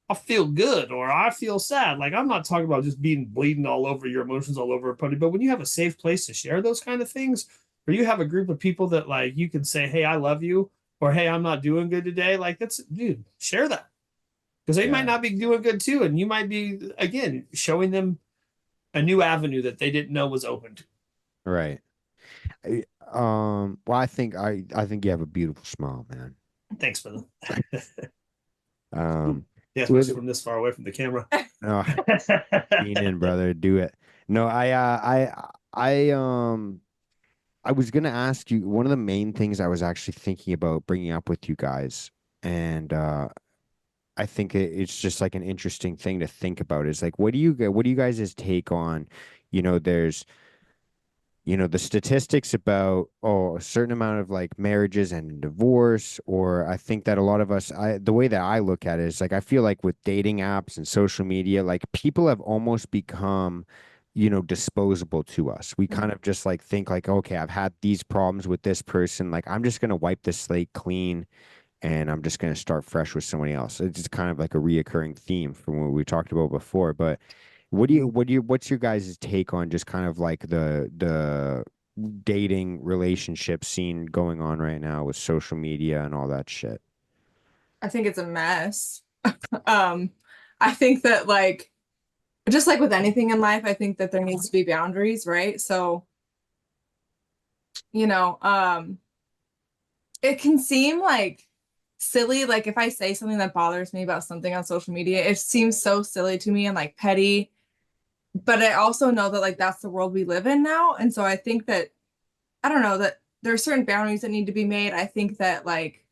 I feel good or I feel sad. Like, I'm not talking about just being bleeding all over your emotions all over everybody, but when you have a safe place to share those kind of things, or you have a group of people that like you can say, hey, I love you, or hey, I'm not doing good today. Like, that's, dude, share that because they might Yeah. not be doing good too. And you might be, again, showing them a new avenue that they didn't know was opened. Right. Well, I think you have a beautiful smile, man. Thanks, brother. Um, Yeah, with especially from this far away from the camera. uh, lean in, brother, do it. No, I was gonna ask you one of the main things I was actually thinking about bringing up with you guys, and I think it's just like an interesting thing to think about. Is like, what do you guys' take on, there's the statistics about a certain amount of like marriages and divorce, or I think that a lot of us, the way that I look at it is like I feel like with dating apps and social media, like people have almost become, disposable to us. We kind of just like think like, okay, I've had these problems with this person, like I'm just gonna wipe the slate clean and I'm just gonna start fresh with somebody else. It's just kind of like a reoccurring theme from what we talked about before, but what's your guys' take on just kind of like the dating relationship scene going on right now with social media and all that shit? I think it's a mess. Um, I think that like just like with anything in life, I think that there needs to be boundaries, right? So, you know, it can seem like silly, like if I say something that bothers me about something on social media, it seems so silly to me and like petty. But I also know that like that's the world we live in now. And so I think that I don't know that there are certain boundaries that need to be made. I think that like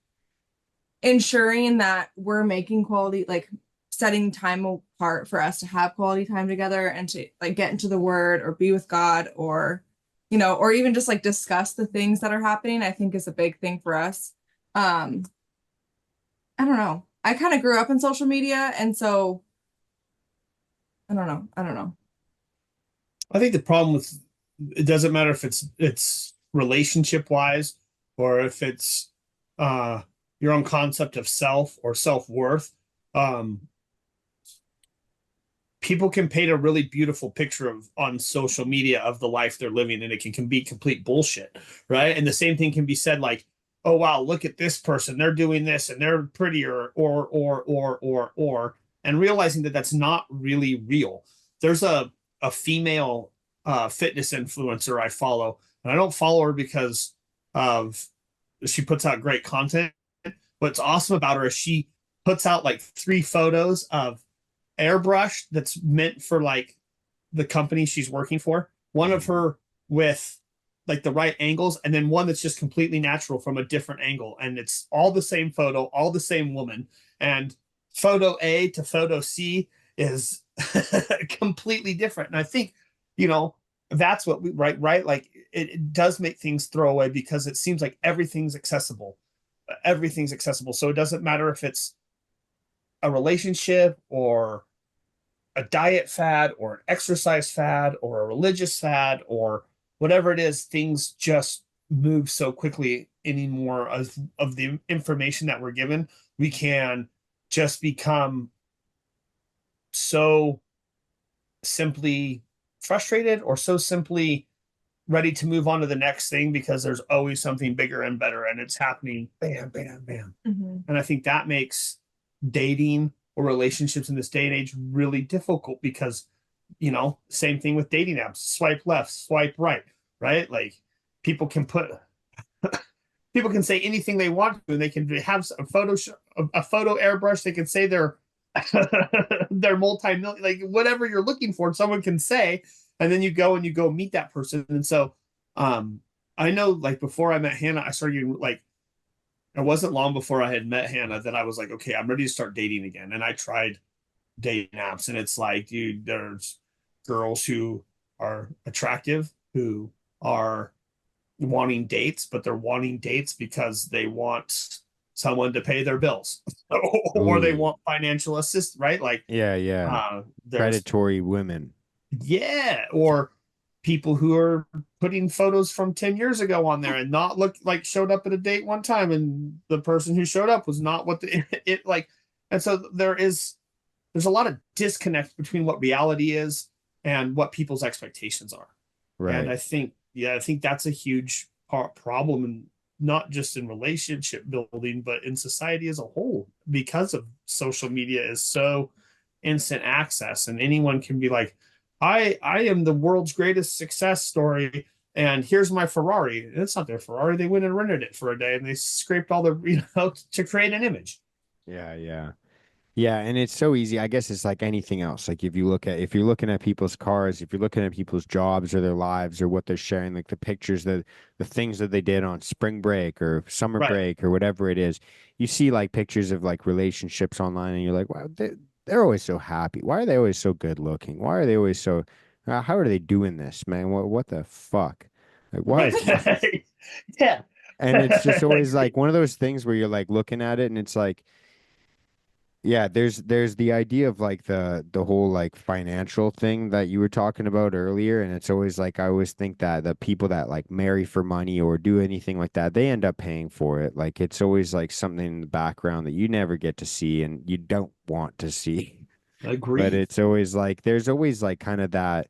ensuring that we're making quality, like setting time apart for us to have quality time together and to like get into the word or be with God or, or even just like discuss the things that are happening, I think is a big thing for us. Um, I don't know. I kind of grew up in social media. And so I don't know. I don't know. I think the problem with it doesn't matter if it's relationship wise or if it's uh your own concept of self or self-worth. Um People can paint a really beautiful picture of on social media of the life they're living and it can be complete bullshit, right? And the same thing can be said like, oh wow, look at this person, they're doing this and they're prettier or and realizing that that's not really real. There's a female fitness influencer I follow, and I don't follow her because of she puts out great content. What's awesome about her is she puts out like 3 photos of airbrush that's meant for like the company she's working for. One of Mhm. her with like the right angles, and then one that's just completely natural from a different angle. And it's all the same photo, all the same woman. And photo A to photo C is completely different. And I think, you know, that's what we right. Like it does make things throw away because it seems like everything's accessible. Everything's accessible. So it doesn't matter if it's a relationship or a diet fad or an exercise fad or a religious fad or whatever it is, things just move so quickly anymore of the information that we're given. We can just become so simply frustrated or so simply ready to move on to the next thing because there's always something bigger and better and it's happening bam, bam, bam. And I think that makes dating or relationships in this day and age really difficult because, same thing with dating apps, swipe left, swipe right, right? Like people can put, people can say anything they want to, and they can have a photo airbrush. They can say they're multi-million, like whatever you're looking for, someone can say, and then you go meet that person. And so, I know like before I met Hannah, I started getting like, it wasn't long before I had met Hannah that I was like, okay, I'm ready to start dating again. And I tried dating apps, and it's like, dude, there's girls who are attractive who are wanting dates, but they're wanting dates because they want someone to pay their bills or they Ooh. want financial assist, right? Like, Yeah, yeah. there's, Predatory women. yeah, or people who are putting photos from 10 years ago on there and not look like showed up at a date one time and the person who showed up was not what it like. And so there's a lot of disconnect between what reality is and what people's expectations are. And Right. I think that's a huge problem, and not just in relationship building, but in society as a whole, because of social media is so instant access, and anyone can be like, I am the world's greatest success story, and here's my Ferrari. And it's not their Ferrari. They went and rented it for a day, and they scraped all the to create an image. Yeah, yeah. Yeah, and it's so easy. I guess it's like anything else. Like if you're looking at people's cars, if you're looking at people's jobs or their lives or what they're sharing, like the pictures, the things that they did on spring break or summer Right. break or whatever it is, you see like pictures of like relationships online and you're like, wow, they're always so happy. Why are they always so good looking? Why are they always so how are they doing this, man? What the fuck? Like Right. what? Yeah. And it's just always like one of those things where you're like looking at it and it's like yeah, there's the idea of like the whole like financial thing that you were talking about earlier, and it's always like I always think that the people that like marry for money or do anything like that, they end up paying for it. Like it's always like something in the background that you never get to see and you don't want to see. But Agreed. it's always like there's always like kind of that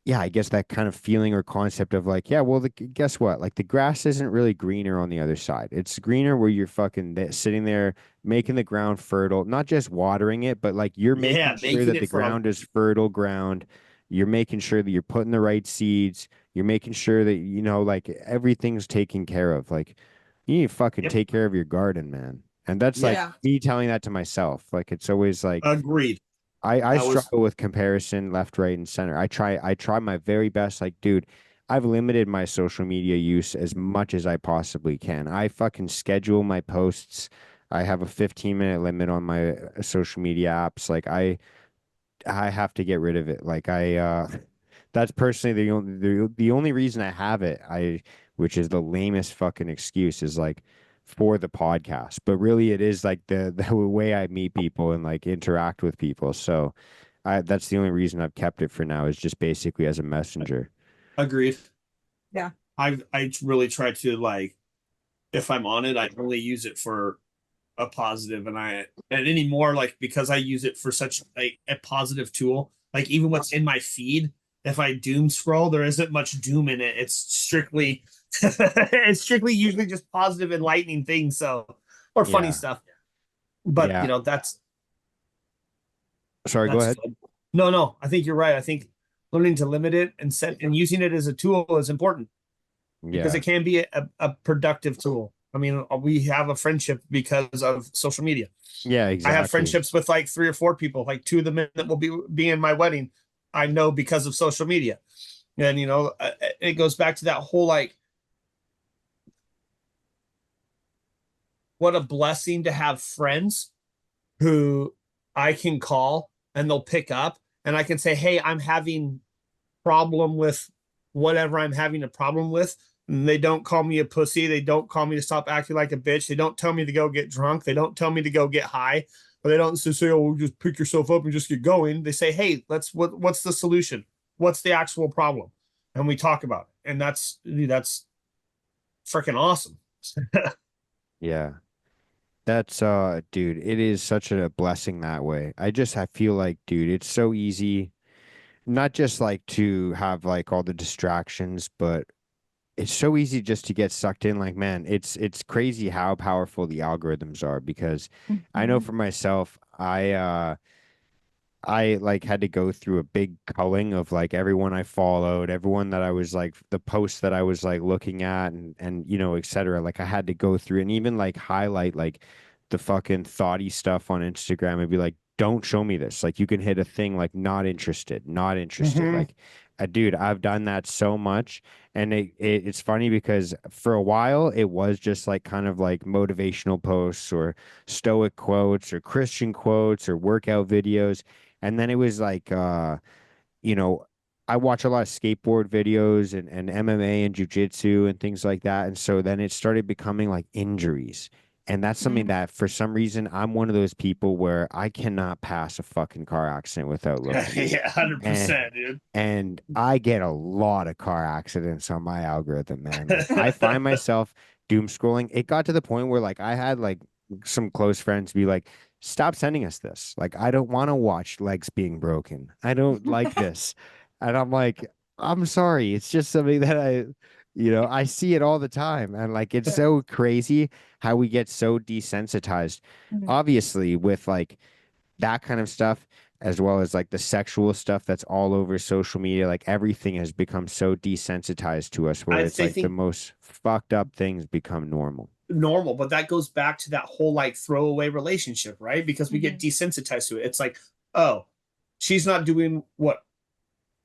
yeah, I guess that kind of feeling or concept of like, yeah, well, guess what? Like the grass isn't really greener on the other side. It's greener where you're fucking sitting there making the ground fertile, not just watering it, but like you're making Yeah, sure making that it the for a ground is fertile ground. You're making sure that you're putting the right seeds. You're making sure that, like everything's taken care of. Like you need to fucking yep. take care of your garden, man. And that's like Yeah, Yeah. me telling that to myself. Like it's always like, agreed. I That was struggle with comparison left, right, and center. I try my very best. Like, dude, I've limited my social media use as much as I possibly can. I fucking schedule my posts. I have a 15-minute limit on my social media apps. Like I have to get rid of it. Like that's personally the only reason I have it, which is the lamest fucking excuse is like for the podcast. But really it is like the way I meet people and like interact with people. So that's the only reason I've kept it for now is just basically as a messenger. agreed. Yeah. I really try to, like, if I'm on it, I only use it for a positive, and anymore, like, because I use it for such a positive tool. Like even what's in my feed, if I doom scroll, there isn't much doom in it. It's strictly it's strictly usually just positive, enlightening things. So, or funny Yeah. stuff. But Yeah. Sorry, go that's ahead. fun. No, no, I think you're right. I think learning to limit it and set and using it as a tool is important because Yeah. it can be a productive tool. I mean, we have a friendship because of social media. Yeah, I have exactly. friendships with like 3 or 4 people, like two of the men that will be in my wedding. I know because of social media, and it goes back to that whole, like, what a blessing to have friends who I can call and they'll pick up, and I can say, "Hey, I'm having problem with whatever I'm having a problem with." And they don't call me a pussy. They don't call me to stop acting like a bitch. They don't tell me to go get drunk. They don't tell me to go get high. But they don't just say, "Oh, just pick yourself up and just get going." They say, "Hey, what's the solution? What's the actual problem?" And we talk about it. And that's freaking awesome. Yeah. That's dude, it is such a blessing that way. I feel like, dude, it's so easy. not just like to have like all the distractions, but it's so easy just to get sucked in. Like, man, it's crazy how powerful the algorithms are because I know Mhm. for myself, I like had to go through a big culling of like everyone I followed, everyone that I was like the posts that I was like looking at and you know, etc. Like I had to go through and even like highlight like the fucking thoughty stuff on Instagram and be like, don't show me this. Like you can hit a thing like not interested, not interested. Hmm. Like dude, I've done that so much. And it's funny because for a while it was just like kind of like motivational posts or stoic quotes or Christian quotes or workout videos. And then it was like, you know, I watch a lot of skateboard videos and MMA and jujitsu and things like that. And so then it started becoming like injuries. And that's something Mhm. that for some reason I'm one of those people where I cannot pass a fucking car accident without looking. Yeah, And 100%, dude. and I get a lot of car accidents on my algorithm, man. Like I find myself doom scrolling. It got to the point where like I had like some close friends be like, stop sending us this. Like I don't want to watch legs being broken. I don't like this. And I'm like, I'm sorry. It's just something that I see it all the time. And like it's so crazy how we get so desensitized. Mhm. Obviously, with like that kind of stuff, as well as like the sexual stuff that's all over social media. Like everything has become so desensitized to us where it's I like the think most fucked up things become normal. normal, but that goes back to that whole like throwaway relationship, right? Because we get Mhm. desensitized to it. It's like, oh, she's not doing what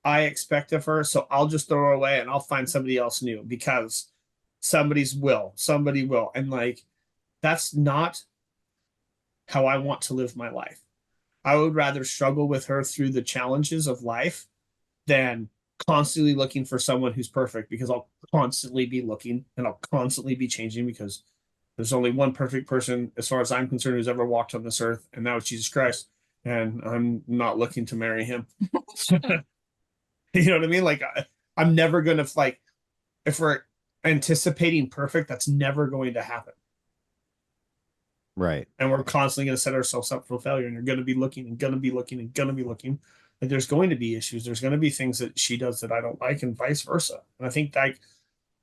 I expect of her, so I'll just throw her away and I'll find somebody else new because somebody will. And like, that's not how I want to live my life. I would rather struggle with her through the challenges of life than constantly looking for someone who's perfect because I'll constantly be looking and I'll constantly be changing because there's only one perfect person, as far as I'm concerned, who's ever walked on this earth, and that was Jesus Christ. And I'm not looking to marry him. You know what I mean? Like, I'm never going to, like, if we're anticipating perfect, that's never going to happen. Right. And we're constantly going to set ourselves up for failure. And you're going to be looking and going to be looking and going to be looking. Like, there's going to be issues. There's going to be things that she does that I don't like, and vice versa. And I think like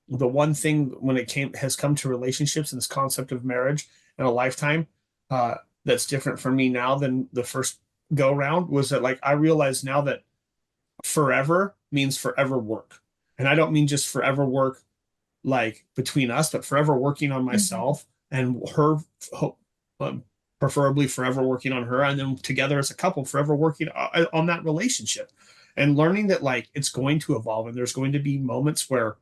the one thing when it has come to relationships and this concept of marriage and a lifetime, uh, that's different for me now than the first go round was that like I realize now that forever means forever work. And I don't mean just forever work like between us, but forever working on Mhm. myself and her, um, preferably forever working on her. And then together as a couple, forever working on that relationship and learning that like it's going to evolve and there's going to be moments where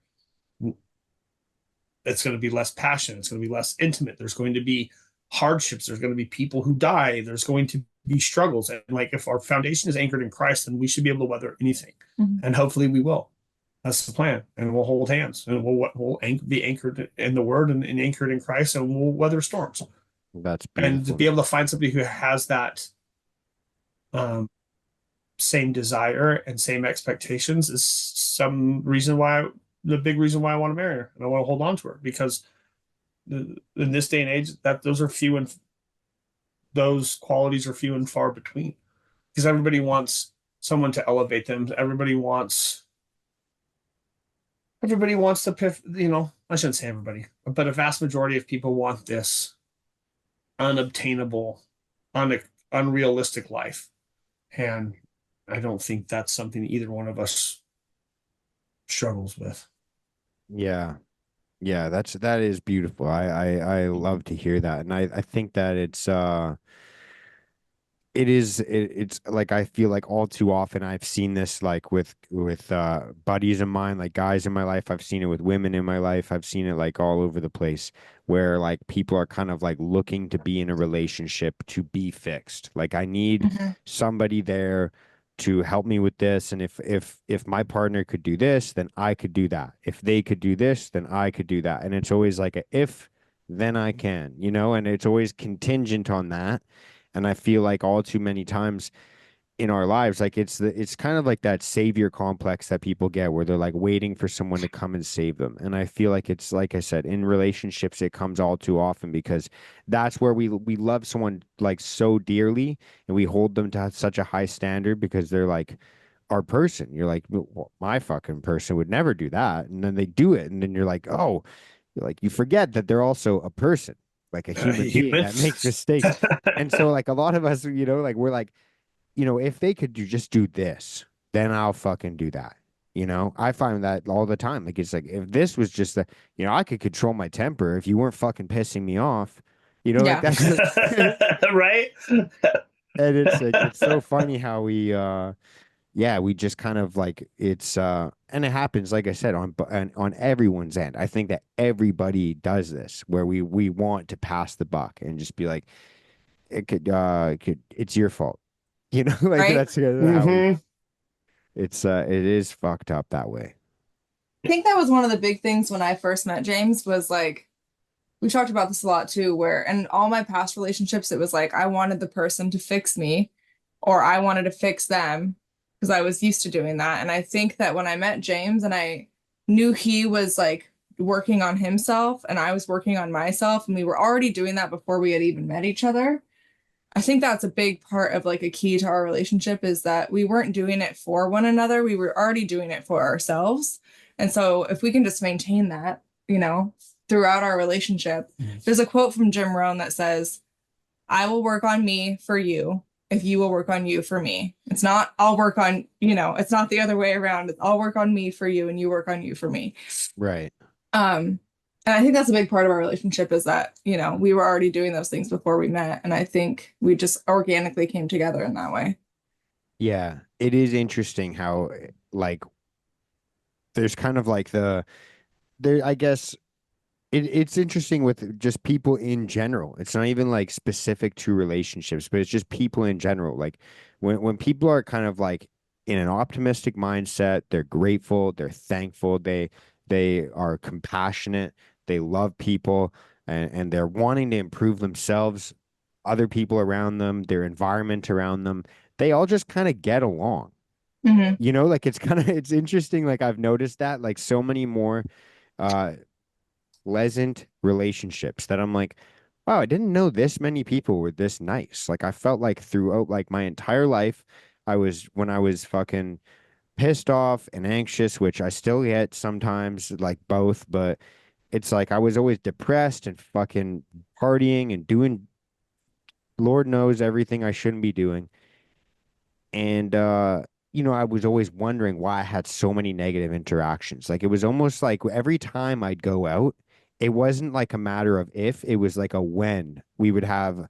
it's going to be less passion. It's going to be less intimate. There's going to be hardships. There's going to be people who die. There's going to be struggles. And like if our foundation is anchored in Christ, then we should be able to weather anything. Mhm. And hopefully we will. That's the plan. And we'll hold hands and we'll be anchored in the word and anchored in Christ and we'll weather storms. That's And to beautiful, be man. able to find somebody who has that um, same desire and same expectations is some reason why the big reason why I want to marry her and I want to hold on to her because in this day and age that those qualities are few and far between because everybody wants someone to elevate them. Everybody wants to piff, I shouldn't say everybody, but a vast majority of people want this unobtainable, un- unrealistic life. And I don't think that's something either one of us struggles with. Yeah. Yeah, that is beautiful. I love to hear that. And I think that it's like I feel like all too often I've seen this like with buddies of mine, like guys in my life. I've seen it with women in my life. I've seen it like all over the place where like people are kind of like looking to be in a relationship to be fixed. Like I need Mhm. somebody there to help me with this, and if my partner could do this, then I could do that. If they could do this, then I could do that. And it's always like a if then I can, and it's always contingent on that. And I feel like all too many times in our lives, like it's kind of like that savior complex that people get where they're like waiting for someone to come and save them. And I feel like it's like I said, in relationships, it comes all too often because that's where we love someone like so dearly and we hold them to such a high standard because they're like our person. You're like, well, my fucking person would never do that. And then they do it. And then you're like, oh, you're like, you forget that they're also a person, like a human being Human. that makes mistakes. And so like a lot of us, like we're like, if they could just do this, then I'll fucking do that. I find that all the time. Like, it's like, if this was just I could control my temper if you weren't fucking pissing me off, like Yeah. that's, Right? and it's like, it's so funny how yeah, we just kind of like and it happens, like I said, on everyone's end. I think that everybody does this where we want to pass the buck and just be like, it's your fault. Like Right. that's how Hmm. it is fucked up that way. I think that was one of the big things when I first met James was like, we talked about this a lot too, where in all my past relationships, it was like I wanted the person to fix me or I wanted to fix them because I was used to doing that. And I think that when I met James and I knew he was like working on himself and I was working on myself, and we were already doing that before we had even met each other. I think that's a big part of like a key to our relationship is that we weren't doing it for one another. We were already doing it for ourselves. And so if we can just maintain that, throughout our relationship, there's a quote from Jim Rohn that says, I will work on me for you if you will work on you for me. It's not, I'll work on, it's not the other way around. It's I'll work on me for you and you work on you for me. Right. Um, and I think that's a big part of our relationship is that, we were already doing those things before we met. And I think we just organically came together in that way. Yeah, it is interesting how like there's kind of like I guess it's interesting with just people in general. It's not even like specific to relationships, but it's just people in general. Like when people are kind of like in an optimistic mindset, they're grateful, they're thankful, they are compassionate, they love people, and they're wanting to improve themselves, other people around them, their environment around them. They all just kind of get along. Mm-hmm. Like it's interesting. Like I've noticed that like so many more uh pleasant relationships that I'm like, wow, I didn't know this many people were this nice. Like I felt like throughout like my entire life, when I was fucking pissed off and anxious, which I still get sometimes, like both, but it's like I was always depressed and fucking partying and doing Lord knows everything I shouldn't be doing. And I was always wondering why I had so many negative interactions. Like it was almost like every time I'd go out, it wasn't like a matter of if, it was like a when we would have,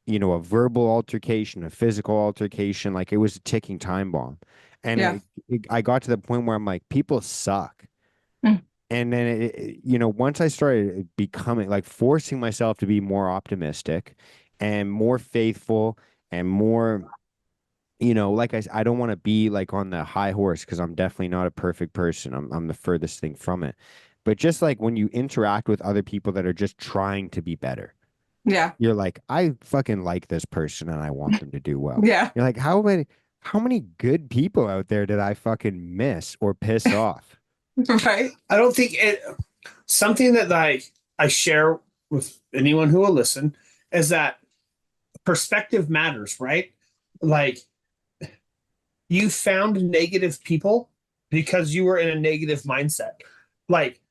a verbal altercation, a physical altercation, like it was a ticking time bomb. And Yeah. I got to the point where I'm like, people suck. Mm. And then once I started becoming like forcing myself to be more optimistic and more faithful and more like I don't want to be like on the high horse because I'm definitely not a perfect person. I'm the furthest thing from it. But just like when you interact with other people that are just trying to be better, Yeah. you're like, I fucking like this person and I want them to do well. Yeah. You're like, how many good people out there did I fucking miss or piss off? Right. I don't think something that I share with anyone who will listen is that perspective matters, right? Like you found negative people because you were in a negative mindset. Like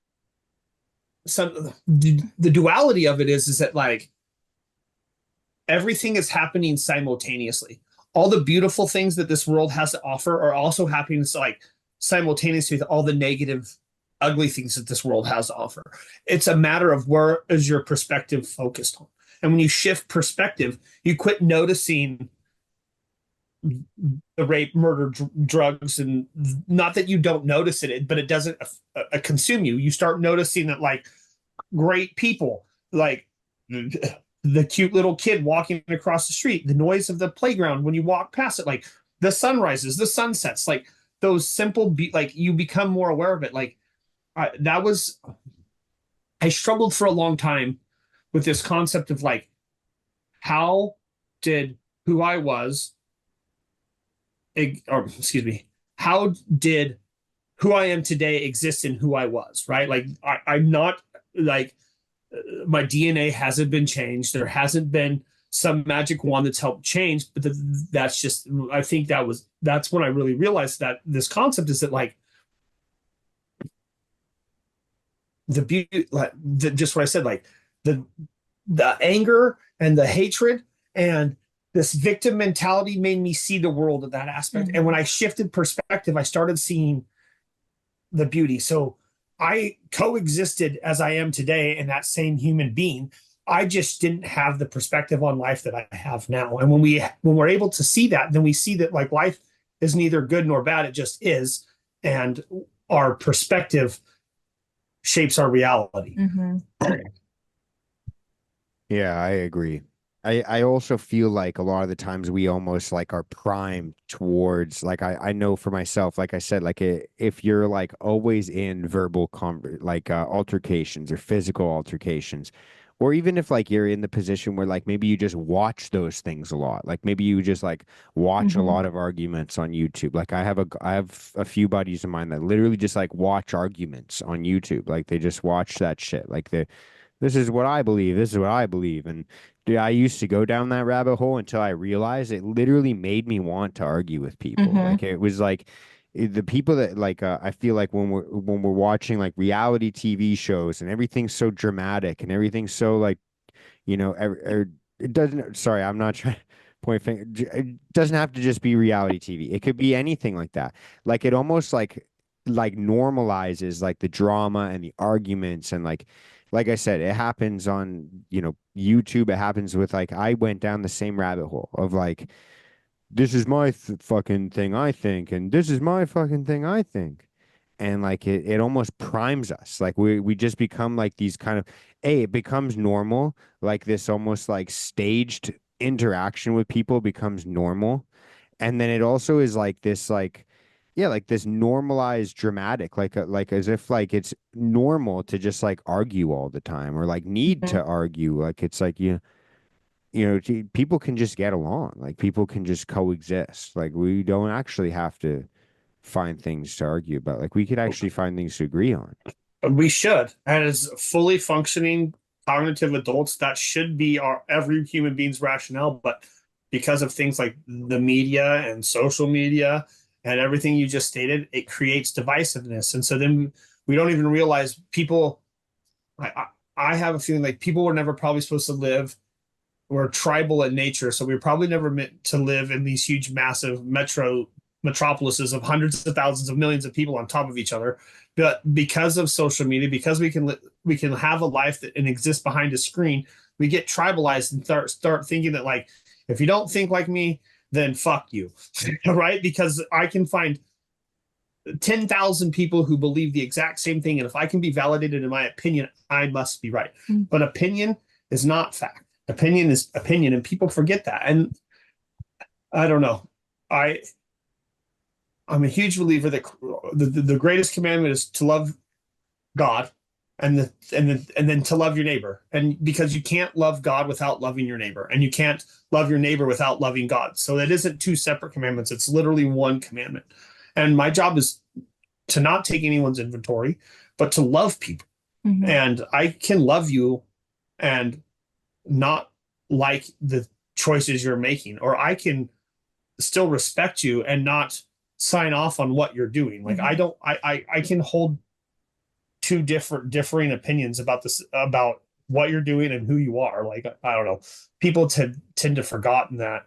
the duality of it is that like everything is happening simultaneously. All the beautiful things that this world has to offer are also happening like simultaneously with all the negative, ugly things that this world has to offer. It's a matter of where is your perspective focused on. And when you shift perspective, you quit noticing the rape, murder, drugs, and not that you don't notice it, but it doesn't consume you. You start noticing that like great people, like the cute little kid walking across the street, the noise of the playground when you walk past it, like the sunrises, the sunsets, like those simple, like you become more aware of it. Like I struggled for a long time with this concept of like, how did who I was, or excuse me, how did who I am today exist in who I was, right? Like I'm not like my DNA hasn't been changed. There hasn't been some magic wand that's helped change. But that's just, I think that's when I really realized that this concept is that like the beauty, like just what I said, like the anger and the hatred and this victim mentality made me see the world of that aspect. And when I shifted perspective, I started seeing the beauty. So I coexisted as I am today in that same human being. I just didn't have the perspective on life that I have now. And when we're able to see that, then we see that like life is neither good nor bad. It just is. And our perspective shapes our reality. Yeah, I agree. I also feel like a lot of the times we almost like are primed towards like I know for myself, like I said, like if you're like always in verbal altercations or physical altercations, or even if like you're in the position where like maybe you just watch those things a lot, like maybe you just like watch a lot of arguments on YouTube. Like I have a few buddies of mine that literally just like watch arguments on YouTube. Like they just watch that shit. Like this is what I believe. This is what I believe. And dude, I used to go down that rabbit hole until I realized it literally made me want to argue with people. Like it was like the people that like I feel like when we're watching like reality TV shows and everything's so dramatic and everything's so like, you know, it doesn't. Sorry, I'm not trying to point finger. It doesn't have to just be reality TV. It could be anything like that. Like it almost like normalizes like the drama and the arguments and like I said, it happens on, you know, YouTube. It happens with like I went down the same rabbit hole of like this is my fucking thing I think, and this is my fucking thing I think. And like it almost primes us. Like we just become like these kind of it becomes normal, like this almost like staged interaction with people becomes normal. And then it also is like this like yeah, like this normalized dramatic, like as if like it's normal to just like argue all the time or like need to argue. Like it's like people can just get along. Like people can just coexist. Like we don't actually have to find things to argue about. Like we could actually find things to agree on. We should. And as fully functioning cognitive adults, that should be our every human being's rationale. But because of things like the media and social media and everything you just stated, it creates divisiveness. And so then we don't even realize people. I have a feeling like people were never probably supposed to live. We're tribal in nature, so we were probably never meant to live in these huge, massive metropolises of hundreds of thousands of millions of people on top of each other. But because of social media, because we can have a life that and exist behind a screen, we get tribalized and start thinking that like if you don't think like me, then fuck you, right? Because I can find 10,000 people who believe the exact same thing, and if I can be validated in my opinion, I must be right. But opinion is not fact. Opinion is opinion, and people forget that. And I don't know. I'm a huge believer that the greatest commandment is to love God and then to love your neighbor. And because you can't love God without loving your neighbor, and you can't love your neighbor without loving God. So it isn't two separate commandments. It's literally one commandment. And my job is to not take anyone's inventory, but to love people. And I can love you and not like the choices you're making, or I can still respect you and not sign off on what you're doing. Like I can hold two differing opinions about this, about what you're doing and who you are. Like, I don't know, people tend to forgotten that.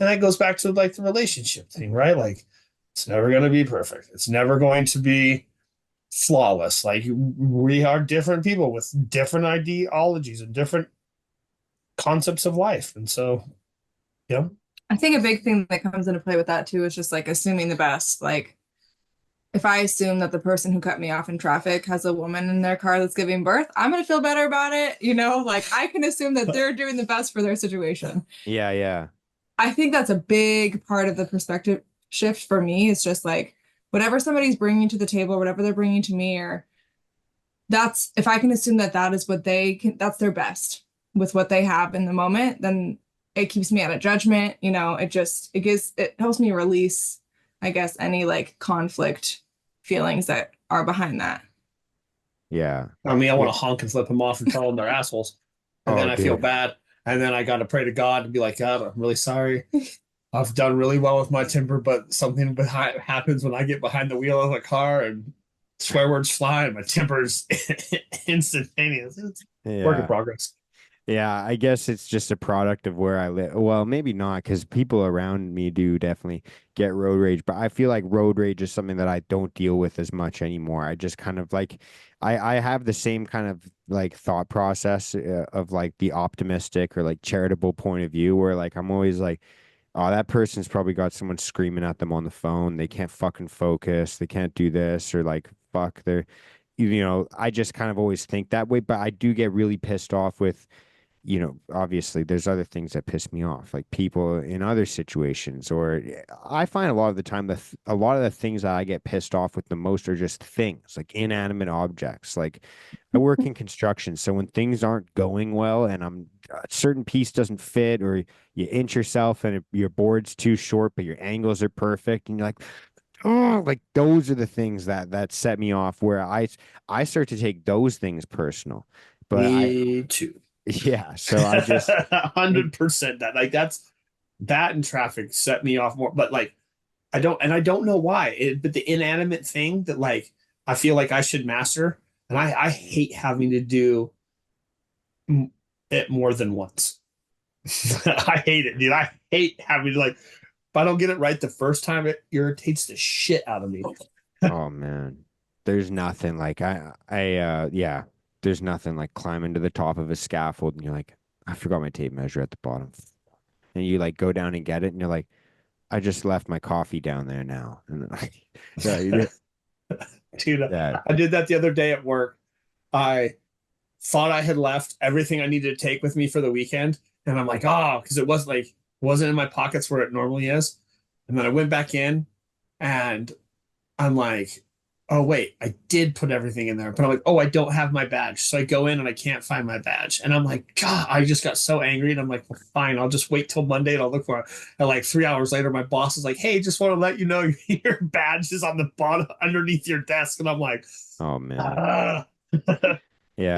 And that goes back to like the relationship thing, right? Like it's never going to be perfect. It's never going to be flawless. Like we are different people with different ideologies and different concepts of life. And so, yeah. I think a big thing that comes into play with that too is just like assuming the best. Like if I assume that the person who cut me off in traffic has a woman in their car that's giving birth, I'm going to feel better about it. You know, like I can assume that they're doing the best for their situation. Yeah, yeah. I think that's a big part of the perspective shift for me. It's just like whatever somebody's bringing to the table, whatever they're bringing to me, or that's if I can assume that that is what they can, that's their best with what they have in the moment, then it keeps me out of judgment. You know, it helps me release, I guess, any like conflict feelings that are behind that. Yeah. I mean, I want to honk and flip them off and tell them they're assholes. And then I feel bad. And then I got to pray to God and be like, God, I'm really sorry. I've done really well with my temper, but something behind happens when I get behind the wheel of a car and swear words fly and my temper's instantaneous. It's work in Yeah. progress. Yeah, I guess it's just a product of where I live. Well, maybe not, because people around me do definitely get road rage, but I feel like road rage is something that I don't deal with as much anymore. I just kind of like, I have the same kind of like thought process of like the optimistic or like charitable point of view where like I'm always like, oh, that person's probably got someone screaming at them on the phone. They can't fucking focus. They can't do this or like, fuck, I just kind of always think that way, but I do get really pissed off with obviously there's other things that piss me off, like people in other situations, or I find a lot of the time that a lot of the things that I get pissed off with the most are just things like inanimate objects. Like I work in construction, so when things aren't going well and a certain piece doesn't fit, or you inch yourself and your board's too short, but your angles are perfect, and you're like, oh, like those are the things that set me off where I start to take those things personal. But Me too. yeah, so I just 100% that like that and traffic set me off more. But like I don't know why. But the inanimate thing that like I feel like I should master, and I hate having to do it more than once. I hate it, dude. I hate having to like if I don't get it right the first time, it irritates the shit out of me. oh man, there's nothing like yeah, there's nothing like climbing to the top of a scaffold and you're like, I forgot my tape measure at the bottom. And you like go down and get it and you're like, I just left my coffee down there now. And then like, Dude, yeah, I did that the other day at work. I thought I had left everything I needed to take with me for the weekend. And I'm like, oh, because it was like wasn't in my pockets where it normally is. And then I went back in and I'm like, oh wait, I did put everything in there. But I'm like, oh, I don't have my badge. So I go in and I can't find my badge. And I'm like, God, I just got so angry. And I'm like, well, fine, I'll just wait till Monday and I'll look for it. And like 3 hours later, my boss is like, hey, just want to let you know your badge is on the bottom underneath your desk. And I'm like, oh man, ah. At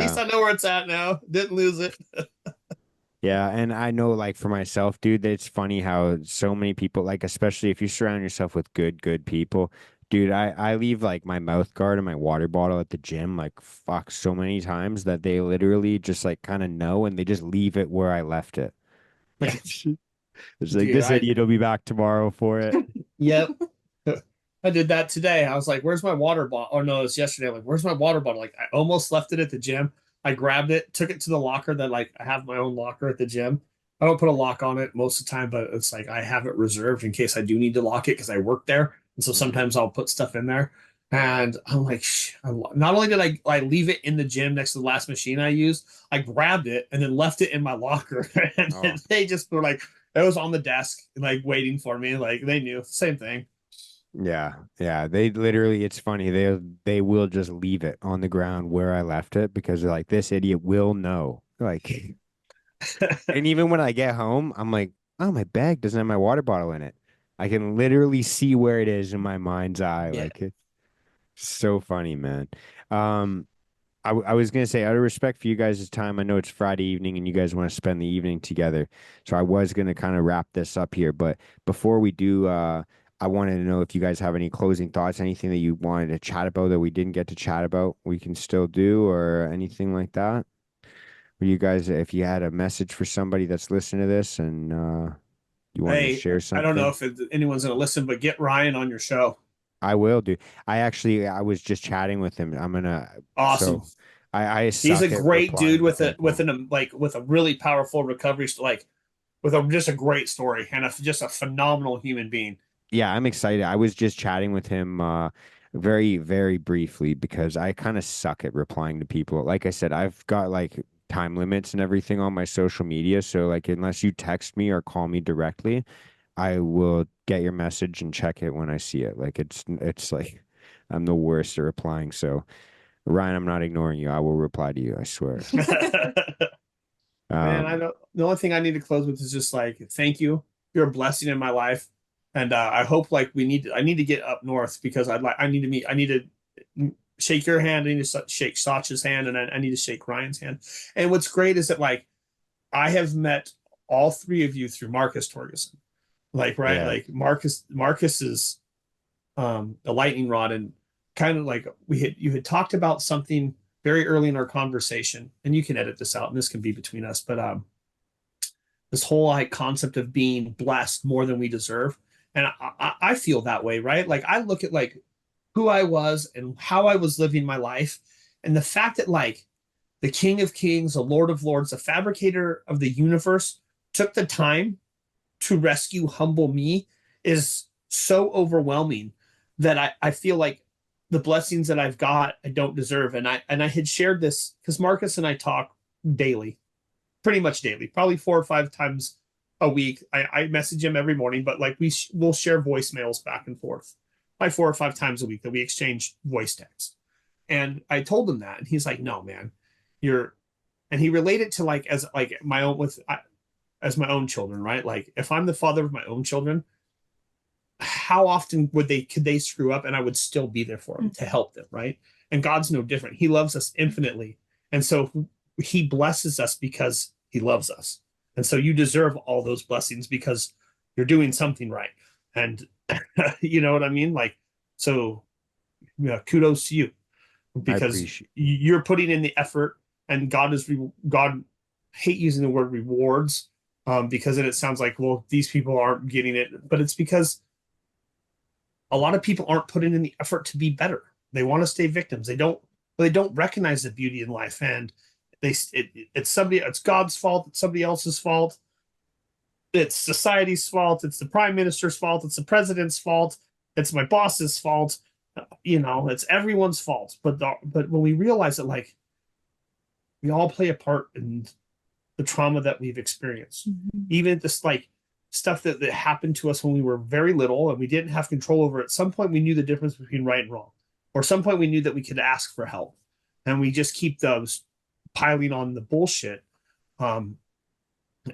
least yeah. I know where it's at now. Didn't lose it. Yeah, and I know like for myself, dude, that it's funny how so many people, like especially if you surround yourself with good people, dude, I leave like my mouth guard and my water bottle at the gym like fuck so many times that they literally just like kind of know and they just leave it where I left it. Yeah, It's like dude. this idiot will be back tomorrow for it. Yep. I did that today. I was like, where's my water bottle? Oh no, it's yesterday. I'm like, where's my water bottle? Like I almost left it at the gym. I grabbed it, took it to the locker that like I have my own locker at the gym. I don't put a lock on it most of the time, but it's like I have it reserved in case I do need to lock it because I work there. And so sometimes I'll put stuff in there. And I'm like, not only did I leave it in the gym next to the last machine I used, I grabbed it and then left it in my locker. And then Oh. they just were like, it was on the desk, like waiting for me. Like they knew, same thing. Yeah, yeah. They literally, it's funny. They will just leave it on the ground where I left it because they're like, this idiot will know. Like, and even when I get home, I'm like, oh, my bag doesn't have my water bottle in it. I can literally see where it is in my mind's eye. Yeah. Like, it's so funny, man. Um, I was gonna say, out of respect for you guys' time, I know it's Friday evening and you guys want to spend the evening together. So I was gonna kind of wrap this up here, but before we do, I wanted to know if you guys have any closing thoughts, anything that you wanted to chat about that we didn't get to chat about, we can still do, or anything like that. Or you guys, if you had a message for somebody that's listening to this and you wanted to Hey, share I don't know something, if anyone's going to listen, but get Ryan on your show. I will do. I was just chatting with him. I'm gonna, Awesome. so I He's a suck at great dude replying to with a with people. an like with a really powerful recovery, like with a just a great story and just a phenomenal human being. Yeah, I'm excited. I was just chatting with him very, very briefly because I kind of suck at replying to people. Like I said, I've got like time limits and everything on my social media. So like unless you text me or call me directly, I will get your message and check it when I see it. Like it's like I'm the worst at replying. So Ryan, I'm not ignoring you. I will reply to you, I swear. Man, I Um, know the only thing I need to close with is just like thank you. You're a blessing in my life, and I hope like I need to get up north because I need to shake your hand. I need to shake Sach's hand, and I need to shake Ryan's hand. And what's great is that like I have met all three of you through Marcus Torgerson. Like, right, Yeah. like Marcus is the lightning rod, and kind of like you had talked about something very early in our conversation, and you can edit this out and this can be between us, but this whole like concept of being blessed more than we deserve. And I feel that way, right? Like I look at like who I was and how I was living my life, and the fact that like the King of Kings, the Lord of Lords, the fabricator of the universe took the time to rescue humble me is so overwhelming that I feel like the blessings that I've got I don't deserve. And I had shared this because Marcus and I talk daily, pretty much daily, probably 4 or 5 times a week. I message him every morning, but like we'll share voicemails back and forth like 4 or 5 times a week that we exchange voice text. And I told him that, and he's like, "No, man, you're," and he related to like as like my own with as my own children, right? Like if I'm the father of my own children, how often could they screw up and I would still be there for them to help them, right? And God's no different. He loves us infinitely. And so he blesses us because he loves us. And so you deserve all those blessings because you're doing something right. And you know what I mean? Like, so yeah, kudos to you I because appreciate. you're putting in the effort, and God hate using the word rewards, because then it sounds like, well, these people aren't getting it, but it's because a lot of people aren't putting in the effort to be better. They want to stay victims. They don't recognize the beauty in life, and it's God's fault. It's somebody else's fault. It's society's fault. It's the prime minister's fault. It's the president's fault. It's my boss's fault. It's everyone's fault. But when we realize that, like, we all play a part in the trauma that we've experienced, even this like stuff that happened to us when we were very little and we didn't have control over it. At some point, we knew the difference between right and wrong, or at some point we knew that we could ask for help, and we just keep those piling on the bullshit. Um,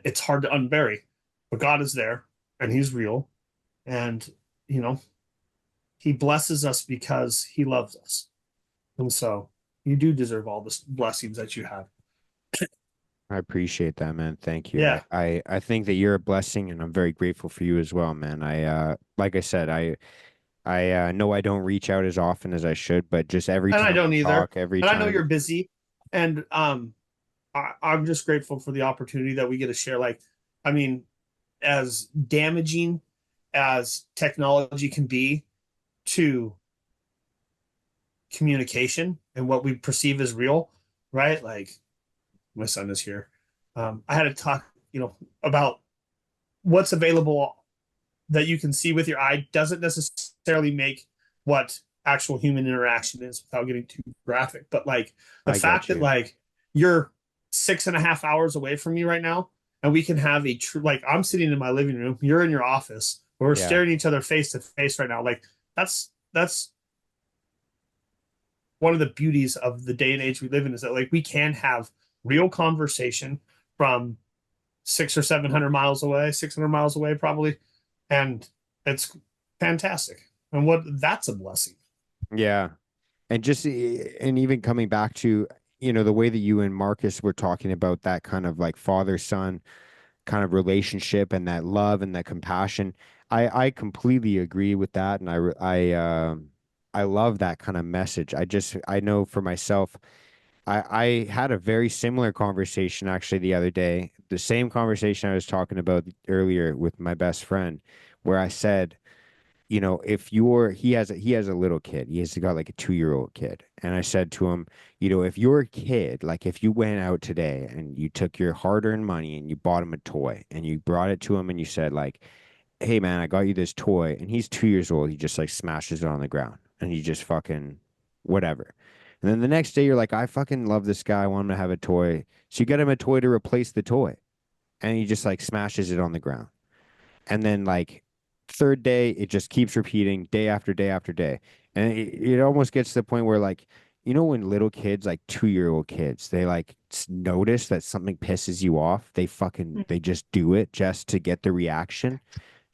it's hard to unbury, but God is there, and He's real, and you know He blesses us because He loves us, and so you do deserve all the blessings that you have. I appreciate that, man. Thank you. Yeah, I think that you're a blessing, and I'm very grateful for you as well, man. Like I said, I know I don't reach out as often as I should, but just every and I time don't we either, talk, every and I know time. you're busy, and I'm just grateful for the opportunity that we get to share. Like, I mean, as damaging as technology can be to communication and what we perceive as real, right? Like, my son is here. I had to talk, about what's available that you can see with your eye doesn't necessarily make what actual human interaction is without getting too graphic. But like the I fact get that you. like you're 6.5 hours away from me right now, and we can have a true like I'm sitting in my living room, you're in your office, we're Yeah, staring each other face to face right now. Like that's one of the beauties of the day and age we live in is that like we can have real conversation from 600 or 700 miles away, 600 miles away probably, and it's fantastic. And what that's a blessing. yeah. And even coming back to, the way that you and Marcus were talking about that kind of like father son kind of relationship and that love and that compassion. I completely agree with that, and I love that kind of message. I know for myself, I had a very similar conversation actually the other day, the same conversation I was talking about earlier with my best friend, where I said, if he has a little kid, he's got like a 2-year-old kid. And I said to him, if your kid, like if you went out today and you took your hard-earned money and you bought him a toy and you brought it to him and you said like, hey man, I got you this toy, and he's 2 years old, he just like smashes it on the ground and he just fucking whatever. And then the next day you're like, I fucking love this guy, I want him to have a toy. So you get him a toy to replace the toy, and he just like smashes it on the ground. And then like third day, it just keeps repeating day after day after day. And it almost gets to the point where like, when little kids, like 2-year-old kids, they like notice that something pisses you off, they just do it just to get the reaction.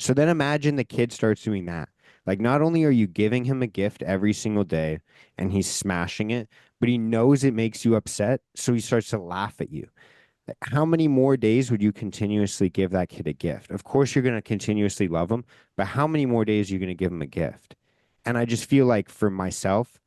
So then imagine the kid starts doing that. Like not only are you giving him a gift every single day and he's smashing it, but he knows it makes you upset, so he starts to laugh at you. how many more days would you continuously give that kid a gift? Of course, you're going to continuously love him, but how many more days are you going to give him a gift? And I just feel like for myself,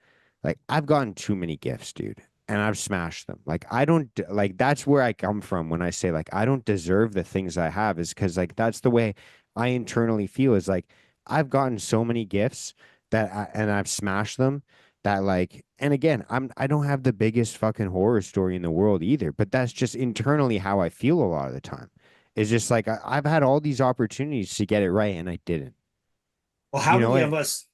like I've gotten too many gifts, dude, and I've smashed them. Like I don't like that's where I come from when I say like I don't deserve the things I have is because like that's the way I internally feel is like I've gotten so many gifts and I've smashed them that like and again I don't have the biggest fucking horror story in the world either, but that's just internally how I feel a lot of the time. It's just like I've had all these opportunities to get it right and I didn't. Well, how You know, many of us,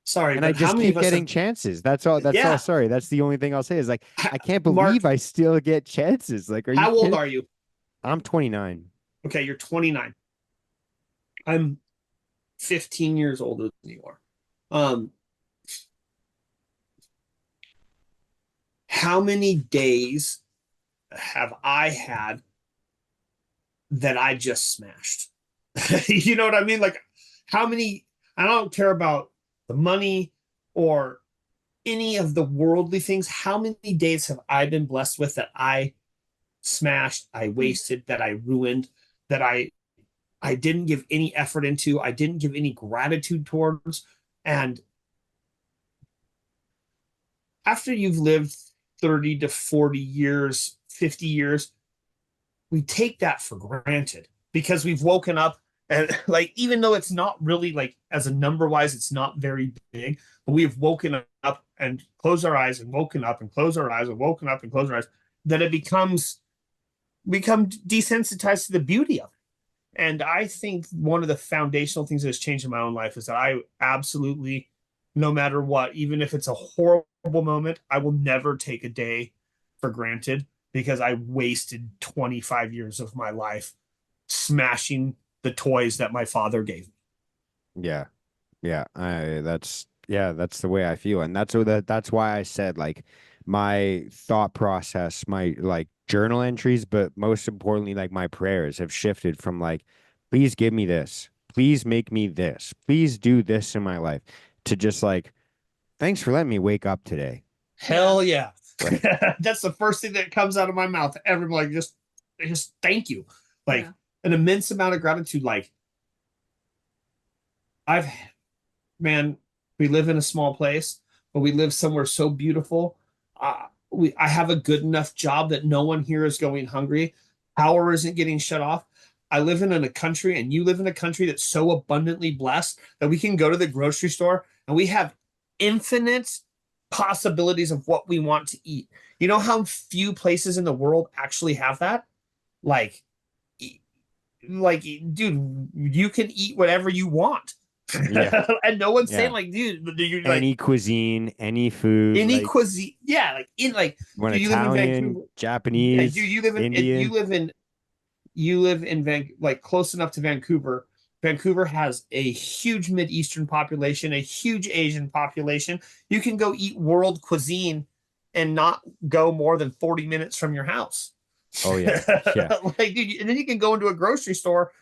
sorry, and I but how just many of keep us getting have, chances. That's all. That's all. yeah, Sorry. That's the only thing I'll say is like, I can't Mark, believe I still get chances. Like, are you how old kidding? are you? I'm 29. Okay, you're 29. I'm 15 years older than you are. Um, how many days have I had that I just smashed? You know what I mean? Like, how many, I don't care about the money or any of the worldly things. How many days have I been blessed with that I smashed, I wasted, that I ruined, that I didn't give any effort into, I didn't give any gratitude towards. And after you've lived 30 to 40 years, 50 years, we take that for granted because we've woken up and like even though it's not really like as a number wise it's not very big, but we've woken up and closed our eyes and woken up and closed our eyes and woken up and closed our eyes, that it become desensitized to the beauty of it. And I think one of the foundational things that has changed in my own life is that I absolutely, no matter what, even if it's a horrible moment, I will never take a day for granted because I wasted 25 years of my life smashing the toys that my father gave me. Yeah. Yeah. That's the way I feel. And that's why I said like my thought process, my like journal entries, but most importantly, like my prayers have shifted from like, please give me this. Please make me this. Please do this in my life to just like, thanks for letting me wake up today. Hell yeah. Like, That's the first thing that comes out of my mouth. Everyone like just thank you. Like Yeah. an immense amount of gratitude. Like I've man, we live in a small place, but we live somewhere so beautiful. I have a good enough job that no one here is going hungry. Power isn't getting shut off. I live in a country, and you live in a country that's so abundantly blessed that we can go to the grocery store and we have infinite possibilities of what we want to eat. You know how few places in the world actually have that? Like, like, dude, you can eat whatever you want. yeah, And no one's saying yeah. like, dude, you're like Any cuisine, any food, any like cuisine. Yeah, like in like, when dude, you live in Italian, Vancouver. Yeah, dude, Japanese, Indian. you live in like close enough to Vancouver. Vancouver has a huge Mideastern population, a huge Asian population. You can go eat world cuisine and not go more than 40 minutes from your house. Oh yeah, yeah. Like, dude, and then you can go into a grocery store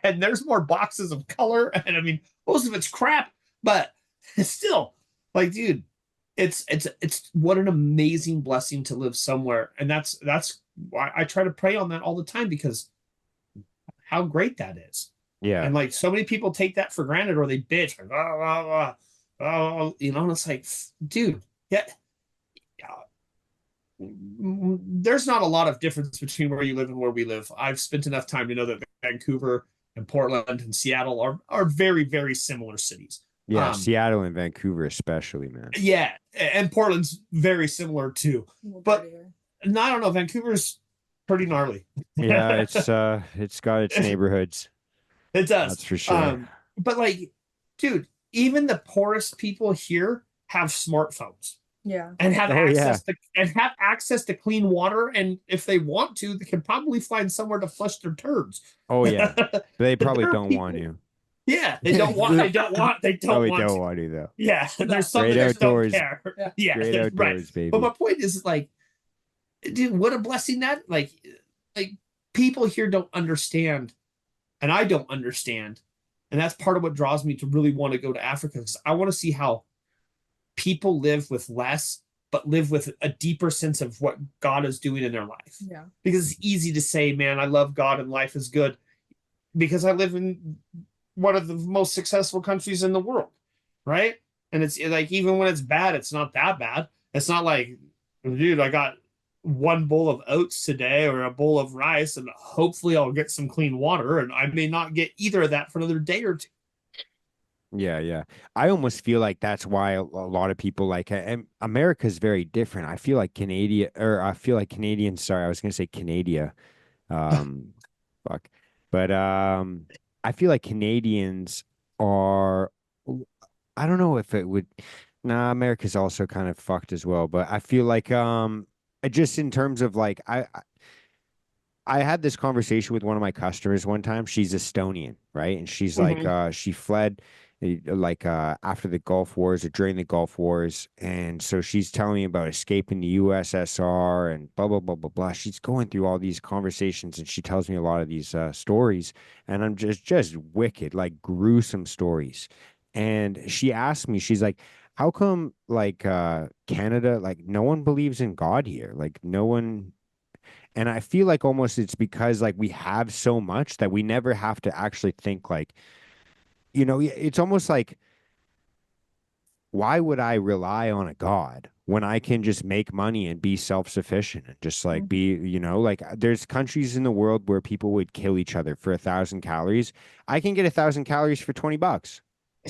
and there's more boxes of color. And I mean, most of it's crap, but it's still like, dude, it's what an amazing blessing to live somewhere. And that's why I try to pray on that all the time because how great that is. Yeah. And like so many people take that for granted or they bitch like, you know, and it's like, dude, yeah, there's not a lot of difference between where you live and where we live. I've spent enough time to know that Vancouver and Portland and Seattle are very, very similar cities. Yeah, Seattle and Vancouver especially, man. Yeah, and Portland's very similar too. But no, I don't know. Vancouver's pretty gnarly. Yeah, it's got its neighborhoods. It does. That's for sure. But like, dude, even the poorest people here have smartphones. Yeah. And have Oh, access to clean water, and if they want to, they can probably find somewhere to flush their turds. Oh yeah. They probably don't want to. Yeah, they don't want. They don't want. They don't Probably want. don't to. want to though. Yeah, there's some Great that just don't outdoors. care. Yeah, Great outdoors, right. baby. But my point is like, dude, what a blessing that like people here don't understand, and I don't understand, and that's part of what draws me to really want to go to Africa because I want to see how people live with less but live with a deeper sense of what God is doing in their life. Yeah. Because it's easy to say, man, I love God and life is good because I live in one of the most successful countries in the world, right? And it's like, even when it's bad, it's not that bad. It's not like, dude, I got one bowl of oats today or a bowl of rice, and hopefully I'll get some clean water, and I may not get either of that for another day or two. Yeah, yeah. I almost feel like that's why a lot of people like and America's very different. I feel like Canadians, sorry, I was gonna say Canada. Um fuck. But I feel like Canadians are I don't know if it would nah, America's also kind of fucked as well, but I feel like just in terms of like I had this conversation with one of my customers one time. She's Estonian, right? And she's like, Mhm. she fled like after the Gulf Wars or during the Gulf Wars. And so she's telling me about escaping the USSR and blah, blah, blah, blah, blah. She's going through all these conversations and she tells me a lot of these stories. And I'm just wicked, like gruesome stories. And she asked me, she's like, how come like Canada, like no one believes in God here? Like no one, and I feel like almost it's because like we have so much that we never have to actually think like, it's almost like, why would I rely on a God when I can just make money and be self-sufficient and just like Mhm. be, like there's countries in the world where people would kill each other for 1,000 calories. I can get 1,000 calories for $20,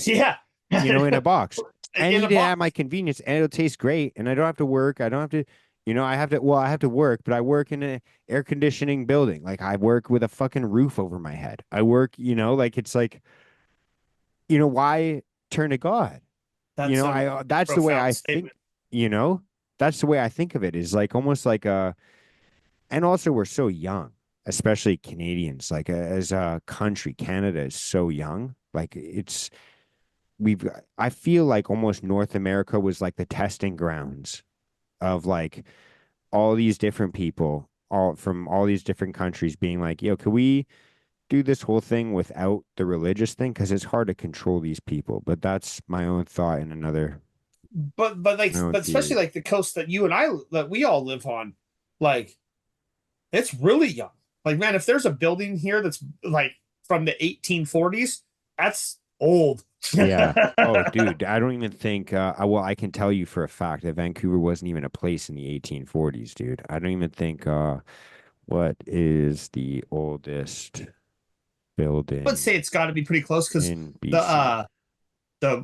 Yeah. in a box and In a eat it at my box. convenience and it'll taste great. And I don't have to work. I don't have to, I have to work, but I work in an air conditioning building. Like I work with a fucking roof over my head. I work, like it's like, why turn to God? That's a That's the way profound I think, statement. you know, that's the way I think of it is like almost like and also we're so young, especially Canadians, like as a country, Canada is so young. Like we've I feel like almost North America was like the testing grounds of like all these different people all from all these different countries being like, yo, can we do this whole thing without the religious thing? Because it's hard to control these people. But that's my own thought in But my own but especially theory. like the coast that you and I that we all live on, like it's really young. Like, man, if there's a building here that's like from the 1840s, that's old. Yeah. Oh, dude, I don't even think well, I can tell you for a fact that Vancouver wasn't even a place in the 1840s, dude. I don't even think what is the oldest Let's building say it's got to be pretty close because in the BC?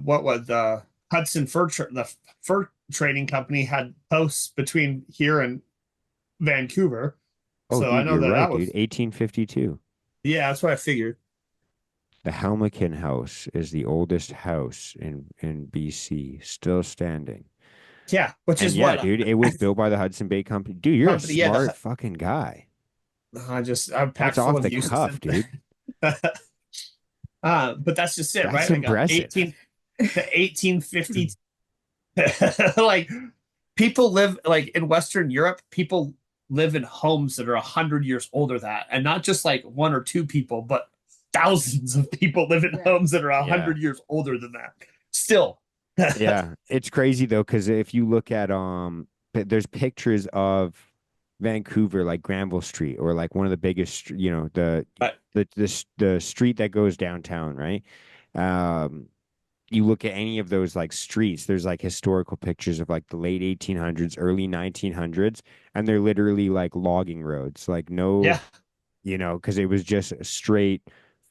what was the the fur trading company had posts between here and Vancouver. Oh, So I dude, know you're that right, that dude. was 1852. yeah, that's what I figured. The Helmeken House is the oldest house in BC, still standing. Yeah, which And is yeah, what dude, it was built by the Hudson Bay Company. Dude, you're a company. Yeah, smart fucking guy. I'm That's packed full off of the useless. cuff, dude. But that's just it, That's right? Like impressive. the 1850, like people live like in Western Europe, people live in homes that are 100 years older than that, and not just like one or two people, but thousands of people live in Yeah. homes that are a Yeah. hundred years older than that. Still, Yeah. It's crazy though, because if you look at there's pictures of Vancouver, like Granville Street, or like one of the biggest, but the street that goes downtown, right? Um, you look at any of those like streets, there's like historical pictures of like the late 1800s, early 1900s, and they're literally like logging roads, like no, yeah, because it was just a straight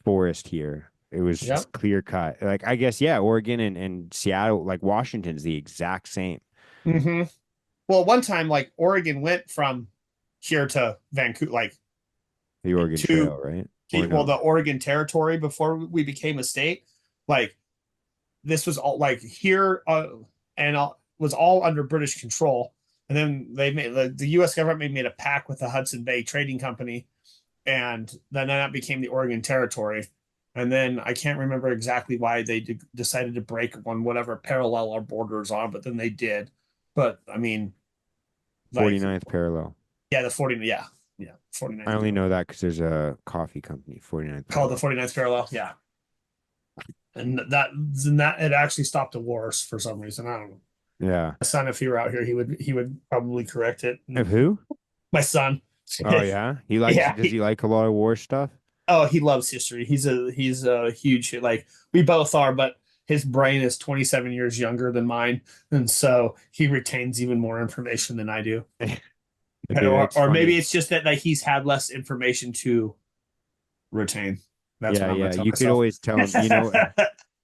forest here. It was yeah. just clear cut. Like I guess, yeah, Oregon and Seattle, like Washington's the exact same. Mm-hmm. Well, one time, like Oregon went from here to Vancouver, like The Oregon to Trail, right? Or well, the no? Oregon Territory before we became a state. Like this was all like here and was all under British control. And then they made the U.S. government made a pact with the Hudson Bay Trading Company, and then that became the Oregon Territory. And then I can't remember exactly why they decided to break on whatever parallel our borders are, but then they did. But I mean, like, 49th parallel. yeah, the 40, yeah, I 49th only parallel, know that because there's a coffee company, 49th called the parallel. 49th parallel, yeah. And that it actually stopped the wars for some reason. I don't know. Yeah. My son, if he were out here, he would probably correct it. Of who? My son. Oh yeah. He likes. Yeah. Does he like a lot of war stuff? Oh, he loves history. He's a huge, like, we both are, but his brain is 27 years younger than mine, and so he retains even more information than I do. Dude, that's Or funny. maybe it's just that like he's had less information to retain. That's Yeah, what I'm yeah. gonna tell You could myself. always tell him.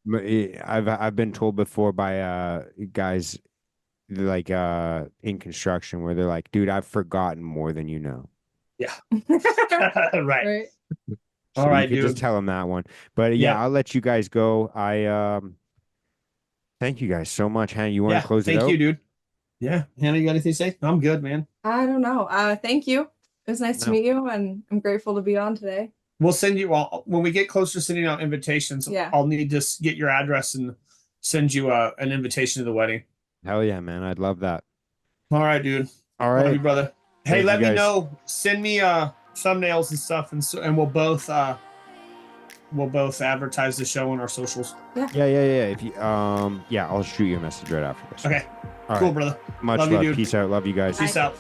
You know, I've been told before by guys like in construction where they're like, dude, I've forgotten more than you know. Yeah. Right. Right. So All right, you could just dude. tell him that one. But yeah, Yeah. I'll let you guys go. I thank you guys so much. Hannah, you want Yeah. to close it Thank out? you, dude. Yeah. Hannah, you got anything to say? I'm good, man. I don't know. Thank you. It was nice to No. meet you, and I'm grateful to be on today. We'll send you all when we get closer to sending out invitations. Yeah. I'll need to get your address and send you an invitation to the wedding. Hell yeah, man. I'd love that. All right, dude. All Love you, right. brother. Hey, Thank let you me guys. know. Send me thumbnails and stuff, and we'll both advertise the show on our socials. Yeah. If you yeah, I'll shoot you a message right after this. Okay. All Cool, right. brother. Much Love you, love. dude. Peace out. Love you guys. Peace out.